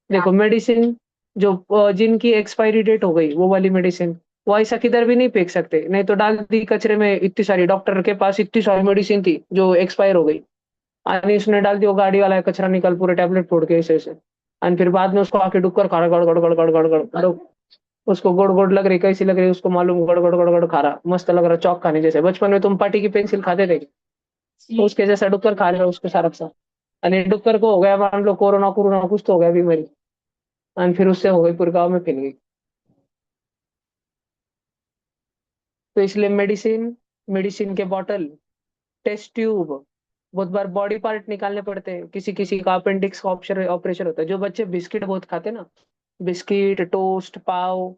देखो मेडिसिन जो जिनकी एक्सपायरी डेट हो गई वो वाली मेडिसिन वो ऐसा किधर भी नहीं फेंक सकते, नहीं तो डाल दी कचरे में। इतनी सारी डॉक्टर के पास इतनी सारी मेडिसिन थी जो एक्सपायर हो गई, आणि उसने डाल दी, वो गाड़ी वाला है कचरा निकाल पूरे टैबलेट फोड़ के ऐसे ऐसे। और फिर बाद में उसको आके डुक्कर खा रहा, गड़ गड़ गड़ गड़ गड़ गड़ गड़। उसको गोड़ गोड़ लग रही, कैसी लग रही उसको मालूम, गड़ गड़ गड़ गड़ खा रहा, मस्त लग रहा, चौक खाने जैसे। बचपन में तुम पार्टी की पेंसिल खाते थे, तो उसके जैसा डुक्कर खा रहे हो उसके सारा सा। आणि डुक्कर को हो गया मान लो कोरोना कोरोना कुछ तो हो गया बीमारी, और फिर उससे हो गई पूरे गाँव में फैल गई। तो इसलिए मेडिसिन, मेडिसिन के बॉटल, टेस्ट ट्यूब, बहुत बार बॉडी पार्ट निकालने पड़ते हैं। किसी किसी का अपेंडिक्स का ऑपरेशन ऑपरेशन होता है। जो बच्चे बिस्किट बहुत खाते हैं ना, बिस्किट, टोस्ट, पाव,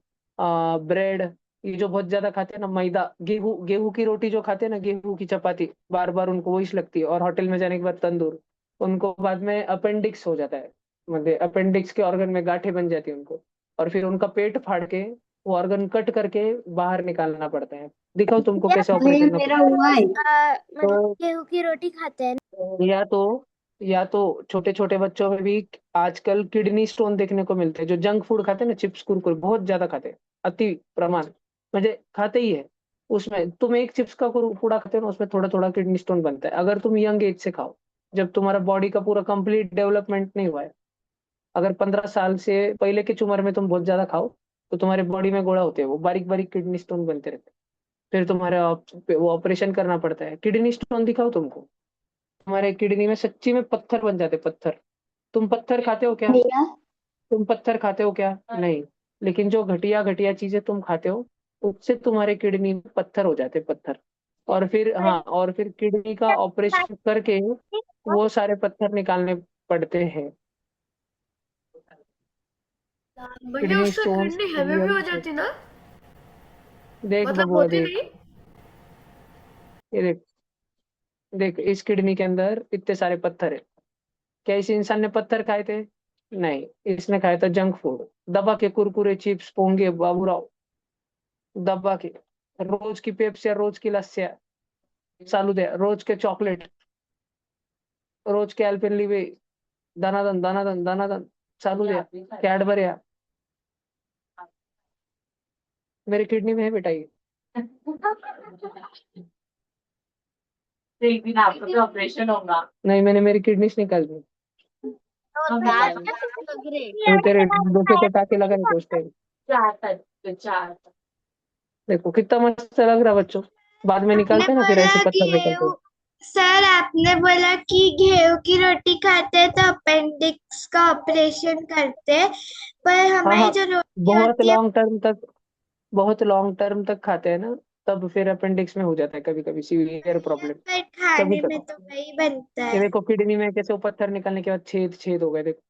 ब्रेड, ये जो बहुत ज्यादा खाते हैं ना, मैदा, गेहूं, गेहूं की रोटी जो खाते हैं ना, गेहूं की चपाती, बार बार उनको वही लगती है, और होटल में जाने के बाद तंदूर, उनको बाद में अपेंडिक्स हो जाता है। मतलब अपेंडिक्स के ऑर्गन में गांठें बन जाती है उनको, और फिर उनका पेट फाड़ के वो ऑर्गन कट करके बाहर निकालना पड़ता है। दिखाओ तुमको भैया कैसे ऑपरेट करना मेरा पड़ता है। हुआ है मतलब तो गेहूं की रोटी खाते हैं या तो या तो छोटे छोटे बच्चों में भी आजकल किडनी स्टोन देखने को मिलते हैं। जो जंक फूड खाते हैं ना, चिप्स कुरकुरे बहुत ज्यादा खाते हैं, अति प्रमाण, म्हणजे खाते ही है। उसमें तुम एक चिप्स का पूड़ा खाते हो ना, उसमें थोड़ा थोड़ा किडनी स्टोन बनता है। अगर तुम यंग एज से खाओ, जब तुम्हारा बॉडी का पूरा कंप्लीट डेवलपमेंट नहीं हुआ है, अगर 15 साल से पहले की उम्र में तुम बहुत ज्यादा खाओ, तो तुम्हारे बॉडी में गोड़ा होते हैं, वो बारीक बारीक किडनी स्टोन बनते रहते हैं। फिर तुम्हारे वो ऑपरेशन करना पड़ता है। किडनी स्टोन दिखाओ तुमको, हमारे किडनी में सच्ची में पत्थर बन जाते, पत्थर। तुम पत्थर खाते हो क्या? भैया तुम पत्थर खाते हो क्या? नहीं। लेकिन जो घटिया घटिया चीजें तुम खाते हो, उससे तुम्हारे किडनी में पत्थर हो जाते, पत्थर। और फिर हाँ, और फिर किडनी का ऑपरेशन करके वो सारे पत्थर निकालने पड़ते हैं। भैया किडनी उससे स्टोन्स किडनी हैवी भी रियल। हो जाती ना, देख मतलब बबुआ होती देख, नहीं। ये देख, देख इस किडनी के अंदर इतने सारे पत्थर है। क्या इस इंसान ने पत्थर खाए थे? नहीं, इसने खाया था जंक फूड, दबा के कुरकुरे, चिप्स, पोंगे, बाबूराव, दबा के। रोज की पेप्सिया, रोज की लस्सिया चालू द्या, रोज के चॉकलेट, रोज के अल्पेनलिबे, दानादन दानादन दानादन चालू द्या, कैडबऱ्या। मेरी किडनी में है बेटा ये। एक दिन आपका भी ऑपरेशन होगा। नहीं, मैंने मेरी किडनीज निकाल दी। वो तेरे धोखे को टाके लगा नहीं उस टाइम। चार। देखो कितना मस्त लग रहा बच्चों, बाद में आपने निकालते हैं ना फिर बोला ऐसे कि पत्थर निकलते गेहूं, हैं। सर आपने बोला कि गेहूं की रोटी खाते हैं तो अपेंडिक्स का ऑपरेशन करते हैं, पर हाँ हमारी हाँ, जो रोटी बहुत होती है लॉन्ग टर्म तक, बहुत लॉन्ग टर्म तक खाते हैं ना, तब फिर अपेंडिक्स में हो जाता है कभी कभी सीवियर प्रॉब्लम। पर कभी खाने में कभी तो वही बनता ये है। देखो किडनी में कैसे वो पत्थर निकलने के बाद छेद छेद हो गए, देखो।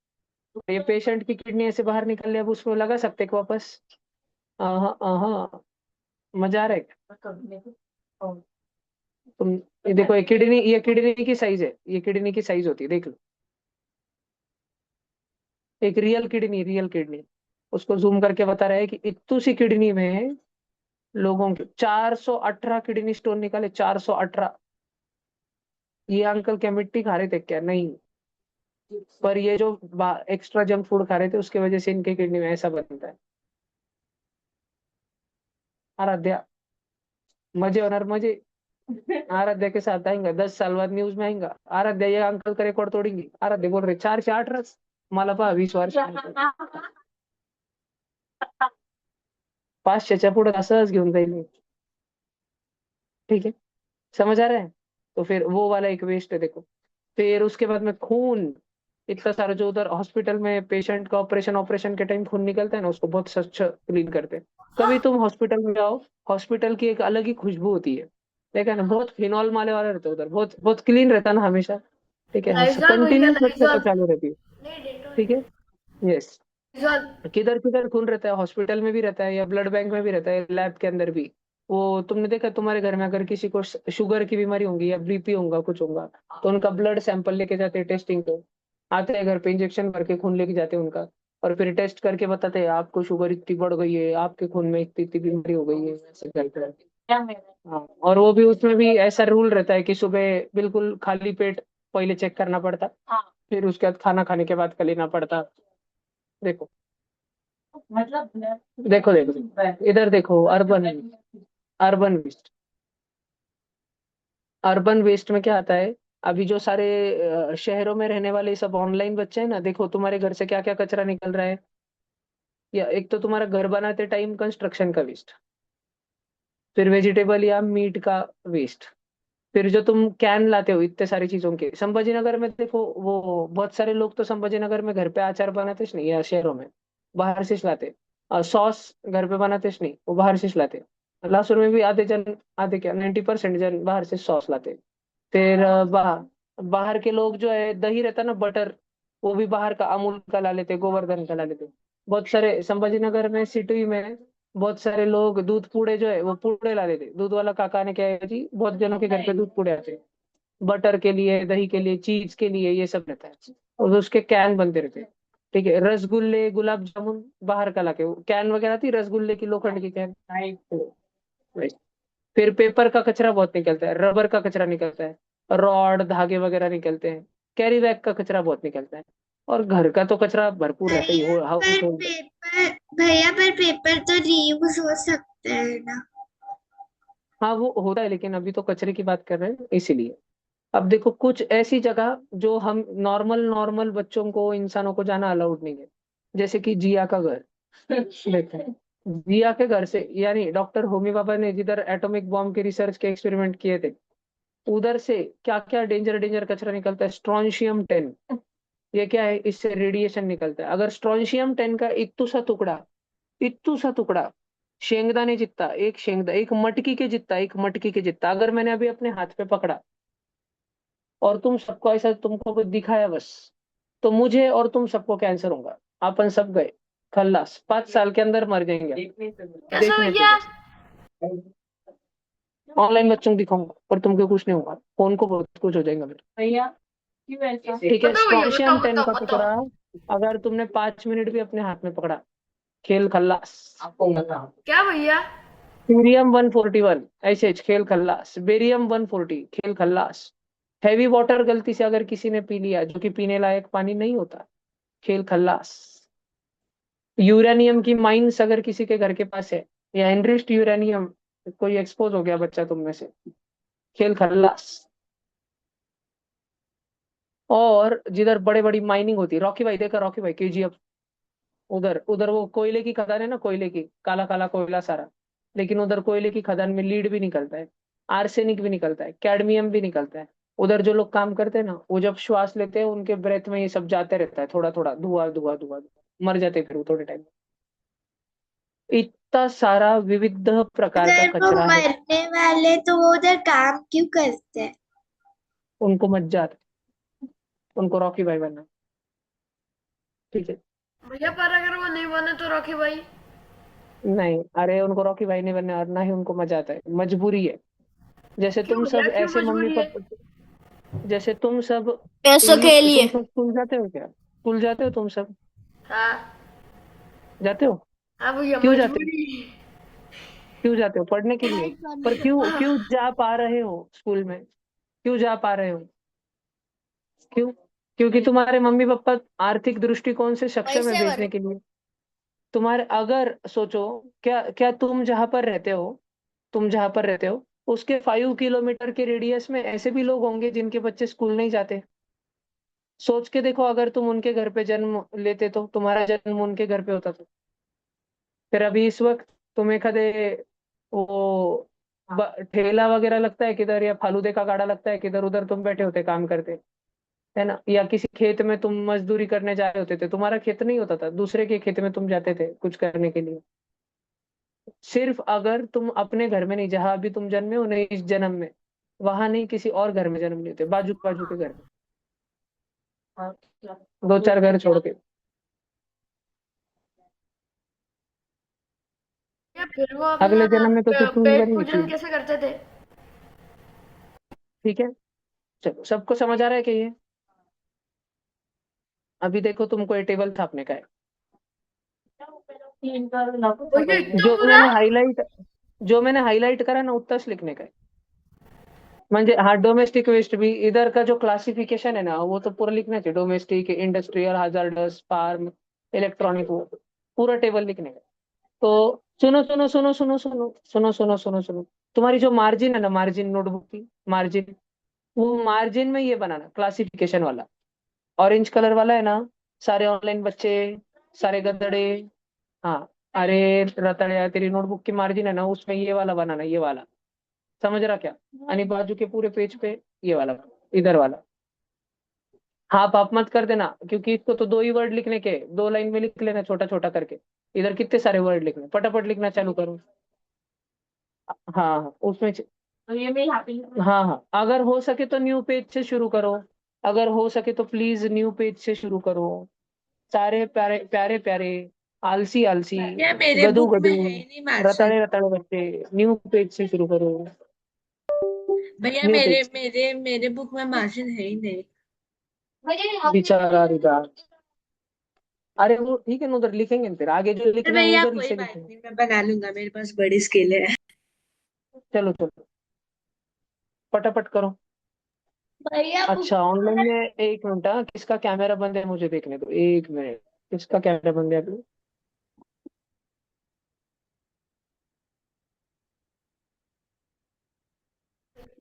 तो ये पेशेंट की किडनी ऐसे बाहर निकल रही है, अब उसमें लगा सकते हैं वापस? हाँ हाँ, मजा आ रहा है क्या? तुम ये देखो, ये किडनी की साइज है, ये किडनी की साइज होती है, देख लो। एक रियल किडनी, उसको जूम करके बता रहा है कि इतू सी किडनी में लोगों के 418 किडनी स्टोन निकाले, 418। ये अंकल क्या मिट्टी खा रहे थे क्या? नहीं, पर ये जो एक्स्ट्रा जंक फूड खा रहे थे उसके वजह से इनके किडनी में ऐसा बनता है। आराध्या, मजे और मजे। आराध्या के साथ आएंगे 10 साल बाद, न्यूज में आएंगा, आराध्या ये अंकल का रिकॉर्ड तोड़ेंगी। आराध्या बोल रहे 408 रस, मला पहा 20 वर्ष, 500च्या पुढे असंच घेऊन जाईल मी। ठीक है, समझ आ रहा है? तो फिर वो वाला एक वेस्ट है, देखो। फिर उसके बाद में खून, इतना सारा जो उधर हॉस्पिटल में पेशेंट का ऑपरेशन ऑपरेशन के टाइम खून निकलता है ना, उसको बहुत स्वच्छ क्लीन करते हैं। कभी तुम हॉस्पिटल में जाओ, हॉस्पिटल की एक अलग ही खुशबू होती है। देखा ना, बहुत फिनॉल माले वाला रहता है उधर, बहुत बहुत क्लीन रहता है ना हमेशा। ठीक है, लाइजॉल भैया, कंटिन्यू स्वच्छता लाइजॉल। चालू रहती है। नहीं, डेटॉल ठीक है, नहीं, यस। लाइजॉल। किधर किधर खून रहता है, हॉस्पिटल में भी रहता है, या ब्लड बैंक में भी रहता है, लैब के अंदर भी। वो तुमने देखा, तुम्हारे घर में अगर किसी को शुगर की बीमारी होगी या बीपी होगा, कुछ होगा, तो उनका ब्लड सैंपल लेके जाते हैं टेस्टिंग को, आते हैं घर पे, इंजेक्शन भर के खून लेके जाते हैं उनका, और फिर टेस्ट करके बताते हैं आपको शुगर इतनी बढ़ गई है, आपके खून में इतनी इतनी बीमारी हो गई है, ऐसे करते हैं। हाँ, और वो भी उसमें भी ऐसा रूल रहता है कि सुबह बिल्कुल खाली पेट पहले चेक करना पड़ता, फिर उसके बाद खाना खाने के बाद लेना पड़ता। देखो, देखो देखो इधर देखो, urban urban waste. Urban waste में क्या आता है? अभी जो सारे शहरों में रहने वाले सब ऑनलाइन बच्चे हैं ना, देखो तुम्हारे घर से क्या क्या कचरा निकल रहा है। या एक तो तुम्हारा घर बनाते टाइम कंस्ट्रक्शन का वेस्ट, फिर वेजिटेबल या मीट का वेस्ट, फिर जो तुम कैन लाते हो इतने सारी चीजों के। संभाजी नगर में देखो, वो बहुत सारे लोग तो संभाजी नगर में घर पे अचार बनाते नहीं, या शहरों में बाहर से लाते। सॉस घर पे बनाते नहीं, वो बाहर से लाते। लासुर में भी आधे जन, आधे क्या 90% जन बाहर से सॉस लाते। फिर बाहर के लोग जो है, दही रहता ना, बटर, वो भी बाहर का अमूल का ला लेते, गोवर्धन का ला लेते। बहुत सारे संभाजी नगर में सिटी में बहुत सारे लोग दूध पूड़े जो है वो पूड़े ला लेते। दूध वाला काका ने क्या है जी, बहुत जनों के घर पे दूध पूड़े आते हैं, बटर के लिए, दही के लिए, चीज के लिए, ये सब रहता है। और उसके कैन बनते रहते हैं। ठीक है, रसगुल्ले, गुलाब जामुन बाहर का लाके, वो कैन वगैरह थी रसगुल्ले की, लोखंड की कैन। वही। फिर पेपर का कचरा बहुत निकलता है, रबर का कचरा निकलता है, रॉड धागे वगैरह निकलते हैं, कैरी बैग का कचरा बहुत निकलता है। और घर का तो कचरा भरपूर रहता ही हो, हाउस होल्ड। भैया पर पेपर तो रीयूज हो सकते हैं ना। हाँ वो होता है, लेकिन अभी तो कचरे की बात कर रहे हैं इसीलिए। अब देखो कुछ ऐसी जगह जो हम नॉर्मल नॉर्मल बच्चों को, इंसानों को जाना अलाउड नहीं है, जैसे कि जिया का घर। देखो, जिया के घर से, यानी डॉक्टर होमी बाबा ने जिधर एटॉमिक बॉम्ब के रिसर्च के एक्सपेरिमेंट किए थे, उधर से क्या क्या डेंजर डेंजर कचरा निकलता है। स्ट्रॉन्शियम 10, ये क्या है? इससे रेडिएशन निकलता है। अगर स्ट्रॉन्शियम 10 का इत्तू सा टुकड़ा, शेंगदाने जितना, एक मटकी के जितना, एक मटकी के जितना अगर मैंने अभी अपने हाथ पे पकड़ा और तुम सबको ऐसा तुमको कुछ दिखाया बस, तो मुझे और तुम सबको कैंसर होगा। अपन सब गए खल्लास, 5 साल के अंदर मर जाएंगे। कैसे देखने से भैया? बस। ऑनलाइन बच्चों को दिखाऊंगा पर तुमको कुछ नहीं होगा, फोन को बहुत कुछ हो जाएगा मेरे। ठीक है, बताओ भैया, बताओ स्ट्रॉन्शियम 10 बताओ का बताओ। टुकड़ा अगर तुमने 5 मिनट भी अपने हाथ में पकड़ा, खेल खल्लास। क्या भैया? सीरियम 141 ऐसे खेल खल्लास, बेरियम 140 खेल खल्लास। हैवी वाटर गलती से अगर किसी ने पी लिया, जो कि पीने लायक पानी नहीं होता, खेल खल्लास। यूरेनियम की माइंस अगर किसी के घर के पास है, या एनरिच्ड यूरेनियम कोई एक्सपोज हो गया बच्चा तुम में से, खेल खल्लास। और जिधर बड़े बड़ी माइनिंग होती है, रॉकी भाई देखा, रॉकी भाई केजीएफ, उधर उधर वो कोयले की खदान है ना, कोयले की, काला काला कोयला सारा। लेकिन उधर कोयले की खदान में लीड भी निकलता है, आर्सेनिक भी निकलता है, कैडमियम भी निकलता है। उधर जो लोग काम करते हैं ना, वो जब श्वास लेते हैं उनके ब्रेथ में ये सब जाते रहता है, थोड़ा थोड़ा धुआं धुआं धुआं, मर जाते हैं फिर वो थोड़े टाइम में। इतना सारा विविध प्रकार का अगर वो कचरा है। मरने वाले तो वो उधर काम क्यों करते हैं? उनको मज्जा आता है, उनको रॉकी भाई बनना। ठीक है। भैया पर अगर वो नहीं बने तो रॉकी भाई? नहीं, अरे उनको रॉकी भाई नहीं बनना, और ना ही उनको मजा आता है, मजबूरी है। जैसे क्यों तुम भैया, सब क्यों ऐसे मम्मी मजबूरी है? पापा, जैसे तुम सब पैसों के तुम लिए। सब स्कूल जाते हो क्या? स्कूल जाते हो तुम सब? हाँ। जाते हो? हाँ भैया, क्यों जाते हो? मजबूरी। क्यों जाते हो? पढ़ने के लिए। पर क्यों क्यों जा पा रहे हो स्कूल में? क्यों जा पा रहे हो? क्यों? क्योंकि तुम्हारे मम्मी पापा आर्थिक दृष्टिकोण से सक्षम है पैसे भेजने भरे। के लिए। तुम्हारे, अगर सोचो, क्या क्या तुम जहां पर रहते हो उसके 5 किलोमीटर के रेडियस में ऐसे भी लोग होंगे जिनके बच्चे स्कूल नहीं जाते। सोच के देखो, अगर तुम उनके घर पे जन्म लेते तो तुम्हारा जन्म उनके घर पे होता तो फिर अभी इस वक्त तुम्हें कदे वो ठेला वगैरह लगता है किधर, या फालूदे का गाड़ा लगता है किधर, उधर तुम बैठे होते काम करते, है ना? या किसी खेत में तुम मजदूरी करने जा रहे होते थे, तुम्हारा खेत नहीं होता था, दूसरे के खेत में तुम जाते थे कुछ करने के लिए। सिर्फ अगर तुम अपने घर में नहीं, जहां अभी तुम जन्मे हो नहीं इस जन्म में, वहां नहीं, किसी और घर में जन्म लेते, बाजू बाजू के घर में, 2 4 घर छोड़ के। या फिर वो अगले अपना जन्म में तो तू चूंगा पेट नहीं पूजन निकली। कैसे करते थे? ठीक है, चलो सबको समझ आ रहा है कि ये? अभी देखो तुमको ये टेबल थापने का है। भैया इतना जो बुरा? मैंने हाईलाइट जो मैंने हाईलाइट करा ना, उत्तर लिखने का है। म्हणजे हा डोमेस्टिक वेस्ट भी इधर का जो क्लासिफिकेशन है ना वो तो पूरा लिखना चाहिए, domestic, industrial, hazardous, farm, electronic, वो पूरा टेबल लिखने का। तो सुनो सुनो सुनो सुनो सुनो सुनो सुनो सुनो सुनो, तुम्हारी जो मार्जिन है ना, मार्जिन नोटबुक की मार्जिन, वो मार्जिन में ये बनाना क्लासिफिकेशन वाला, ऑरेंज कलर वाला है ना, सारे ऑनलाइन बच्चे, सारे गधड़े। हाँ, अरे रताड़या, तेरी नोटबुक की मार्जिन है ना, उसमें ये वाला बनाना, ये वाला, समझ रहा क्या? आणि बाजू के पूरे पेज पे ये वाला, इधर वाला। हाफ आप मत कर देना, क्योंकि इसको तो दो ही वर्ड लिखने के, 2 लाइन में लिख लेना छोटा छोटा करके। इधर कितने सारे वर्ड लिखने, फटाफट लिखना चालू करो। हाँ हाँ, उसमें हाँ हाँ, अगर हो सके तो न्यू पेज से शुरू करो, अगर हो सके तो प्लीज न्यू पेज से शुरू करो। सारे प्यारे प्यारे प्यारे, आलसी आलसी, भैया मेरे गदू बुक में गदू, है ही नहीं मार्जिन। रताड़े रताड़े बच्चे, न्यू पेज से शुरू करो। भैया न्यू मेरे पेज, मेरे मेरे बुक में मार्जिन है ही नहीं। बेचारा रिदा। अरे वो ठीक है ना, उधर लिखेंगे ना, फिर आगे जो पर लिखना है वो भैया उधर कोई से बात लिखेंगे। नहीं, मैं बना लूंगा, मेरे पास बड़ी स्केल है। चलो चलो, फटाफट करो। भैया बुक। अच्छा, ऑनलाइन में 1 मिनट, हाँ, किसका कैमरा बंद है मुझे देखने दो, 1 मिनट। किसका कैमरा बंद है अभी?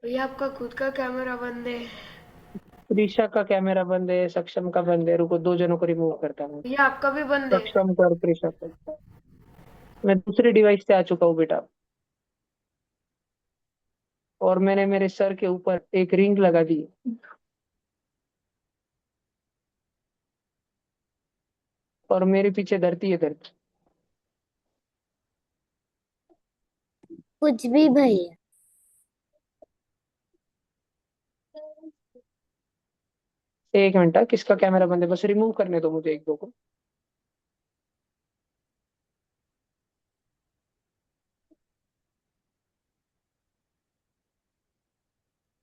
भैया आपका खुद का कैमरा बंद है। प्रीशा का कैमरा बंद है, सक्षम का बंद है, रुको 2 जनों को रिमूव करता हूँ। भैया आपका भी बंद है। सक्षम का और प्रीशा का। मैं दूसरे डिवाइस से आ चुका हूँ बेटा, और मैंने मेरे सर के ऊपर एक रिंग लगा दी, और मेरे पीछे धरती है, धरती। कुछ भी भैया। 1 मिनट, हाँ, किसका कैमरा बंद है, बस रिमूव करने दो मुझे 1 2 को।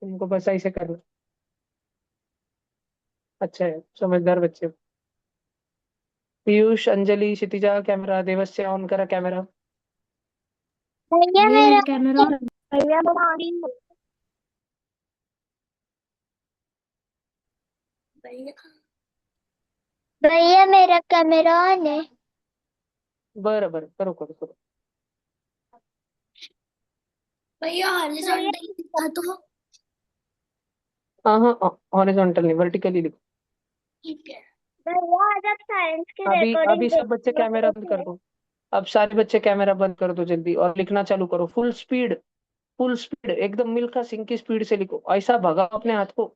इनको बस ऐसे करना। अच्छा है, समझदार बच्चे। पीयूष, अंजलि, क्षितिजा, कैमरा देवस्य ऑन करा कैमरा। भैया भैया मेरा मेरा कैमरा ऑन है। भैया मेरा ऑन है। भैया मेरा कैमरा ऑन है। बरं बरं, करो करो करो। भैया भैया हॉरिजॉन्टल दिखा तो। हाँ हाँ, हॉरिजॉन्टल नहीं, वर्टिकली लिखो। ठीक है। भैया आज आप साइंस की अभी रिकॉर्डिंग अभी सब बच्चे कैमरा बंद कर देखिए। दो। अब सारे बच्चे कैमरा बंद कर दो जल्दी, और लिखना चालू करो, फुल स्पीड, फुल स्पीड, एकदम मिल्खा सिंह की स्पीड से लिखो, ऐसा भगाओ अपने हाथ को,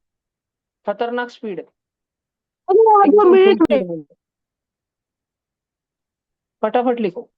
खतरनाक स्पीड, अरे आज वो एकदम फुल मिनट में। स्पीड में, फटाफट लिखो।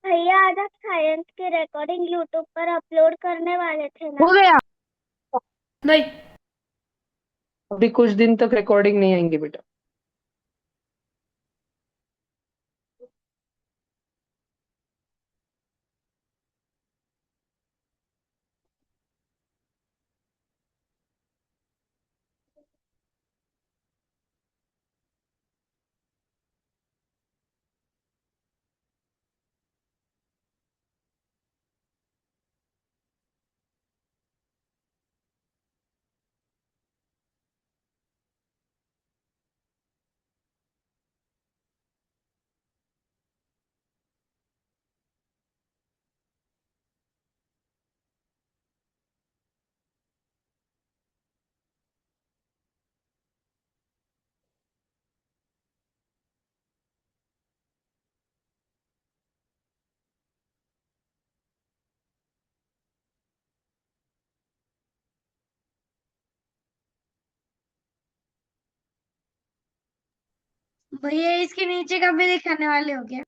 भैया आज आप साइंस की रिकॉर्डिंग यूट्यूब पर अपलोड करने वाले थे ना। हो गया। नहीं। अभी कुछ दिन तक रिकॉर्डिंग नहीं आएंगे बेटा। भैया इसके नीचे का भी दिखाने वाले हो क्या?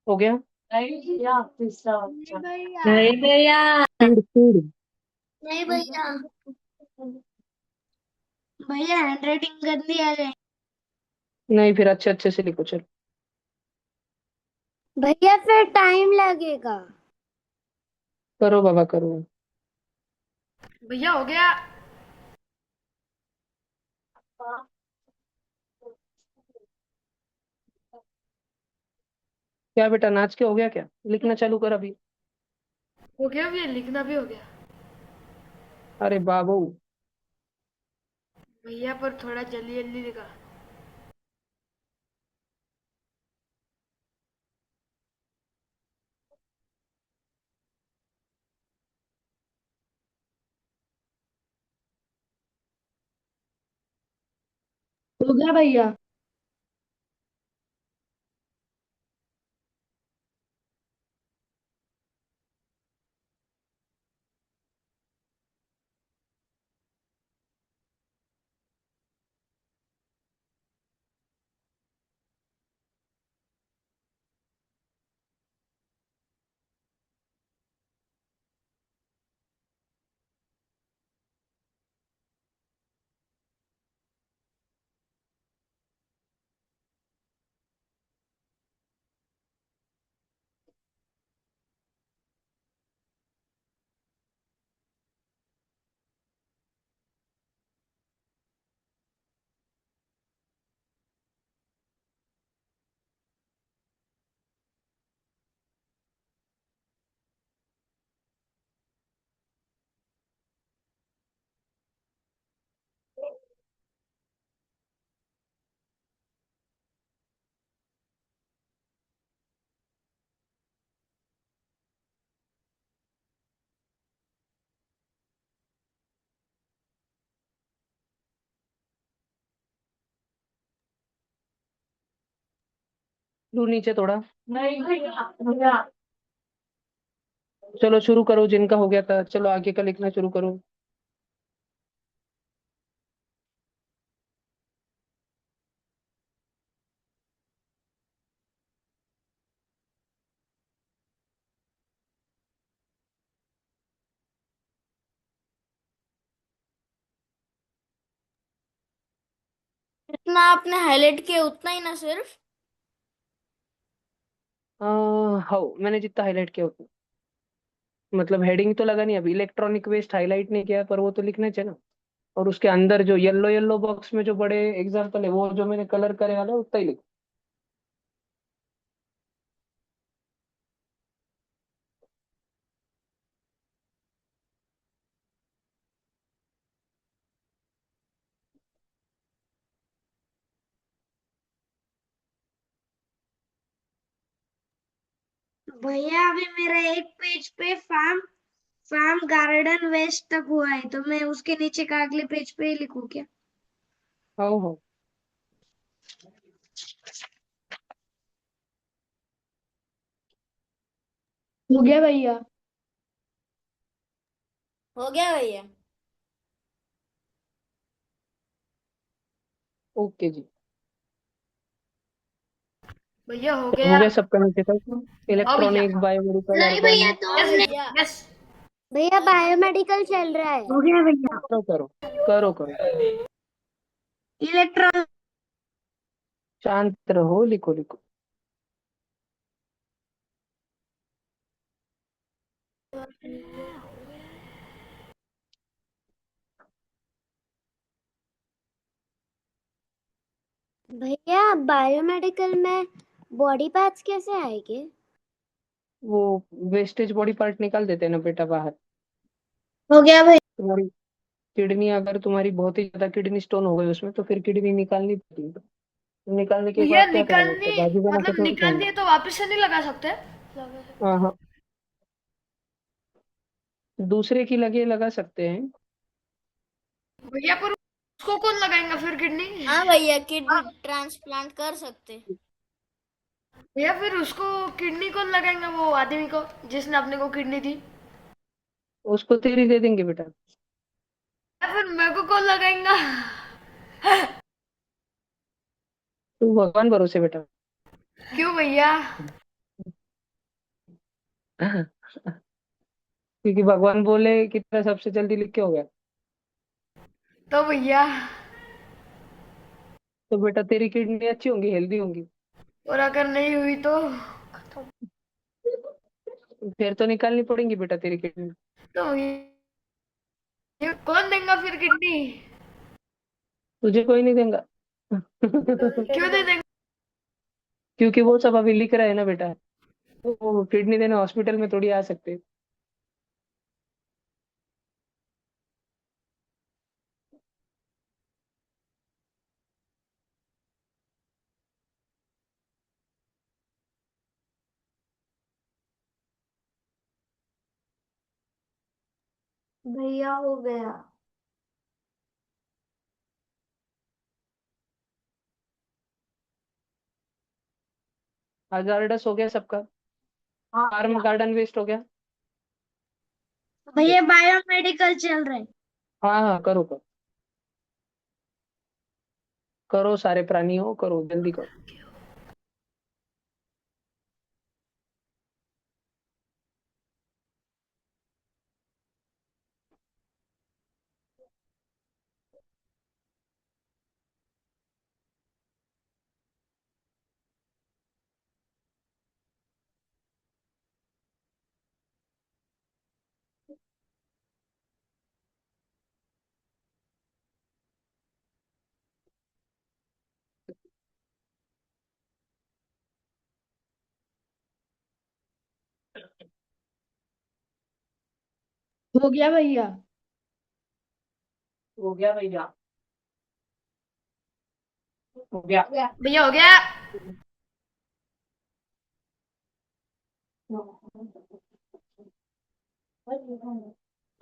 हो गया? नहीं भैया नहीं भैया। Speed speed. नहीं भैया भैया हैंडराइटिंग गंदी आ जाए। नहीं, फिर अच्छे अच्छे से लिखो, चलो। भैया फिर टाइम लगेगा। करो बाबा करो। भैया हो गया। क्या बेटा, नाच के हो गया क्या? लिखना चालू कर अभी। हो गया भैया, लिखना भी हो गया। अरे बाबू। भैया पर थोड़ा जल्दी जल्दी लिखा। हो गया भैया। लू नीचे थोड़ा। नहीं भैया। चलो शुरू करो, जिनका हो गया था चलो आगे का लिखना शुरू करो। जितना आपने हाईलाइट किया उतना ही ना सिर्फ। हाँ, मैंने जितना हाईलाइट किया उतना। मतलब हेडिंग तो लगा नहीं, अभी इलेक्ट्रॉनिक वेस्ट हाईलाइट नहीं किया, पर वो तो लिखना चाहिए ना। और उसके अंदर जो येलो येलो बॉक्स में जो बड़े एग्जाम्पल है, वो जो मैंने कलर करे वाला है, उतना ही लिखो। भैया अभी मेरा एक पेज पे फार्म फार्म गार्डन वेस्ट तक हुआ है, तो मैं उसके नीचे का अगले पेज पे ही लिखूं क्या? हाँ हाँ। हो गया भैया। हो गया भैया। ओके जी। भैया हो हो गया। गया सबका नीचे तक? हाँ भैया। इलेक्ट्रॉनिक, बायोमेडिकल, नहीं भैया ऑर्गेनिक। तो हाँ हमने भैया। यस। भैया बायोमेडिकल चल रहा है। हो गया भैया। करो करो करो करो। इलेक्ट्रॉन शांत रहो, लिखो लिखो। भैया बायोमेडिकल में बॉडी पार्ट्स कैसे आएंगे? वो वेस्टेज बॉडी पार्ट निकाल देते हैं ना बेटा बाहर। हो गया भैया। तुम्हारी किडनी, अगर तुम्हारी बहुत ही ज्यादा किडनी स्टोन हो गई उसमें, तो फिर किडनी निकालनी पड़ती है। निकालने के भैया बाद क्या करेंगे, निकालनी, तो बाजू बना के मतलब थोड़ी निकाल खाएंगे। दिए तो वापस से नहीं लगा सकते? हाँ हाँ। दूसरे की लगे लगा सकते हैं। भैया पर उसको कौन लगाएगा फिर किडनी? हाँ भैया, किडनी ट्रांसप्लांट कर सकते। भैया फिर उसको किडनी कौन लगाएगा, वो आदमी को जिसने अपने को किडनी दी? उसको तेरी दे देंगे बेटा। या फिर मेरे को कौन लगाएगा? तू भगवान भरोसे बेटा। क्यों भैया? क्योंकि भगवान बोले कि तेरा सबसे जल्दी लिख के हो गया। तो भैया, तो बेटा तेरी किडनी अच्छी होंगी, हेल्दी होंगी। और अगर नहीं हुई तो फिर तो निकालनी पड़ेंगी बेटा तेरी किडनी। भैया कौन देगा फिर किडनी? तुझे कोई नहीं देगा। क्यों नहीं देगा? क्योंकि वो सब अभी लिख रहा है ना बेटा। वो किडनी देने हॉस्पिटल में थोड़ी आ सकते। भैया हो गया। हजारडस हो गया सबका। फार्म गार्डन वेस्ट हो गया। भैया बायोमेडिकल चल रहा है। हाँ हाँ, करो करो। करो सारे प्राणियों, करो जल्दी करो। हो गया भैया। हो गया भैया। हो गया। भैया हो गया।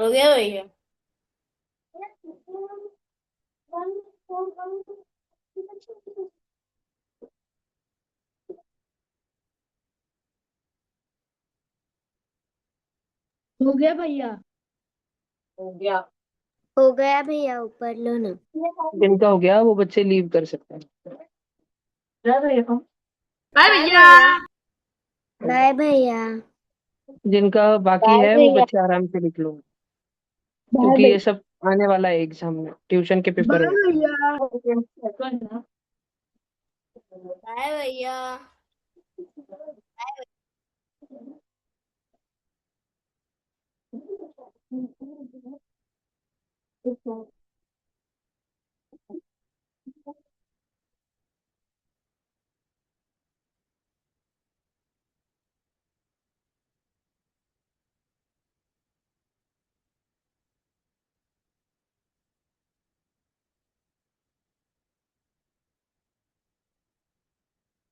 हो गया भैया। हो गया भैया। हो गया। हो गया भैया, ऊपर लो ना। जिनका हो गया वो बच्चे लीव कर सकते हैं। जा रहे हो? बाय बाय भैया। भैया। बाय भैया। जिनका बाकी बाय है वो भैया। बच्चे आराम से लिख लो। बाय क्योंकि ये भैया। सब आने वाला है एग्जाम में, ट्यूशन के पेपर बाय में। भैया। बाय भैया।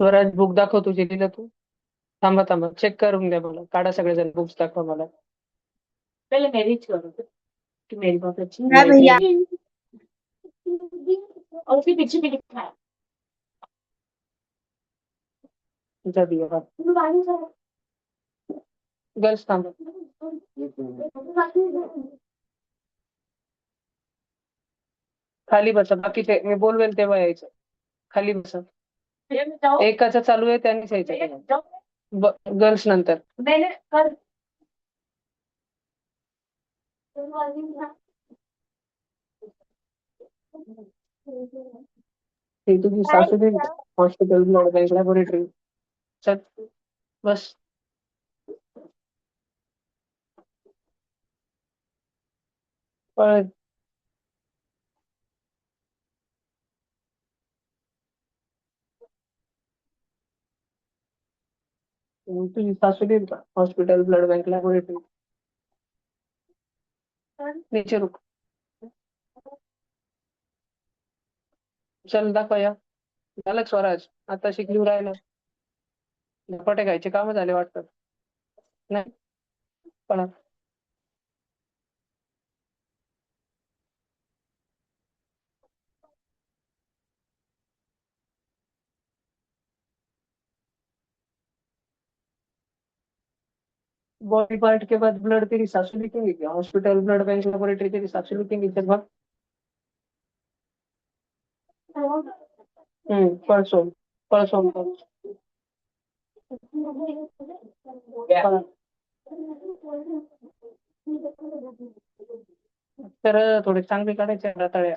स्वराज बुक दाखव तुझे, दिलं तू? थांबा थांबा, चेक करून द्या मला, काढा सगळेजण बुक्स दाखवा मला। पहले मेरीच करो कि मेरी बहुत अच्छी हाँ भैया। है। और उसके पीछे भी लिखा है। जा दिया गर्ल्स थांबा। खाली बसा, बाकीचे मी बोलवेल तेव्हा यायचं। खाली बसा. एकाचं चालू आहे त्यांनीच यायचं. गर्ल्स नंतर. हे तुझी सासू दे, हॉस्पिटल ब्लड बँक लॅबोरेटरी. चल बस. पळ. तुझी सासू दे हॉस्पिटल ब्लड बँक लॅबोरेटरी. नीचे रुक. चल दाखव या. झालं का स्वराज? आता शिकली राहिलं. धपाटे खायचे काम झाले वाटतं. नाही पण बॉडी पार्ट के बाद ब्लड तेरी सासू लिखेंगे क्या? हॉस्पिटल ब्लड बैंक लेबोरेटरी तेरी सासू लिखेंगे, चल भाग. परसों. परसों. तर थोडे चांगले काढायचे रताळ्या.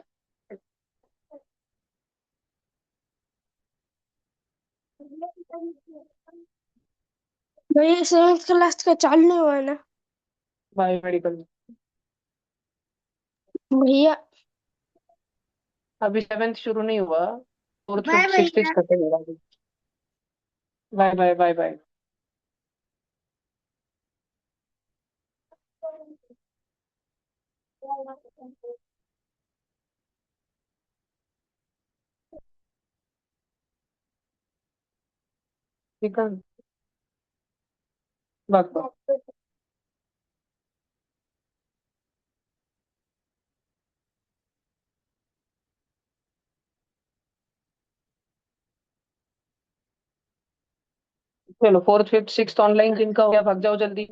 भैया 7th क्लास का चालू नहीं हुआ है ना? बायोमेडिकल भैया अभी 7th शुरू नहीं हुआ, फोर्थ बाय फिफ्थ सिक्स्थ भैया। खत्म होगा अभी. Bye bye bye bye. ठीक है. बघ बघ. चलो फोर्थ फिफ्थ सिक्स्थ ऑनलाइन जिनका हो गया भाग जाओ जल्दी.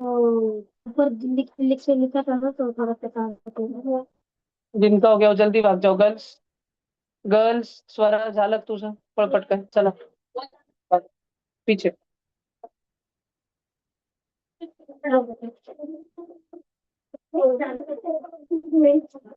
ऊपर लिख लिख से लिखा था ना तो थोड़ा सा काम करते जिनका हो गया वो जल्दी भाग जाओ. गर्ल्स गर्ल्स स्वरा झालक तुझं पळ पटकन चला. पीछे.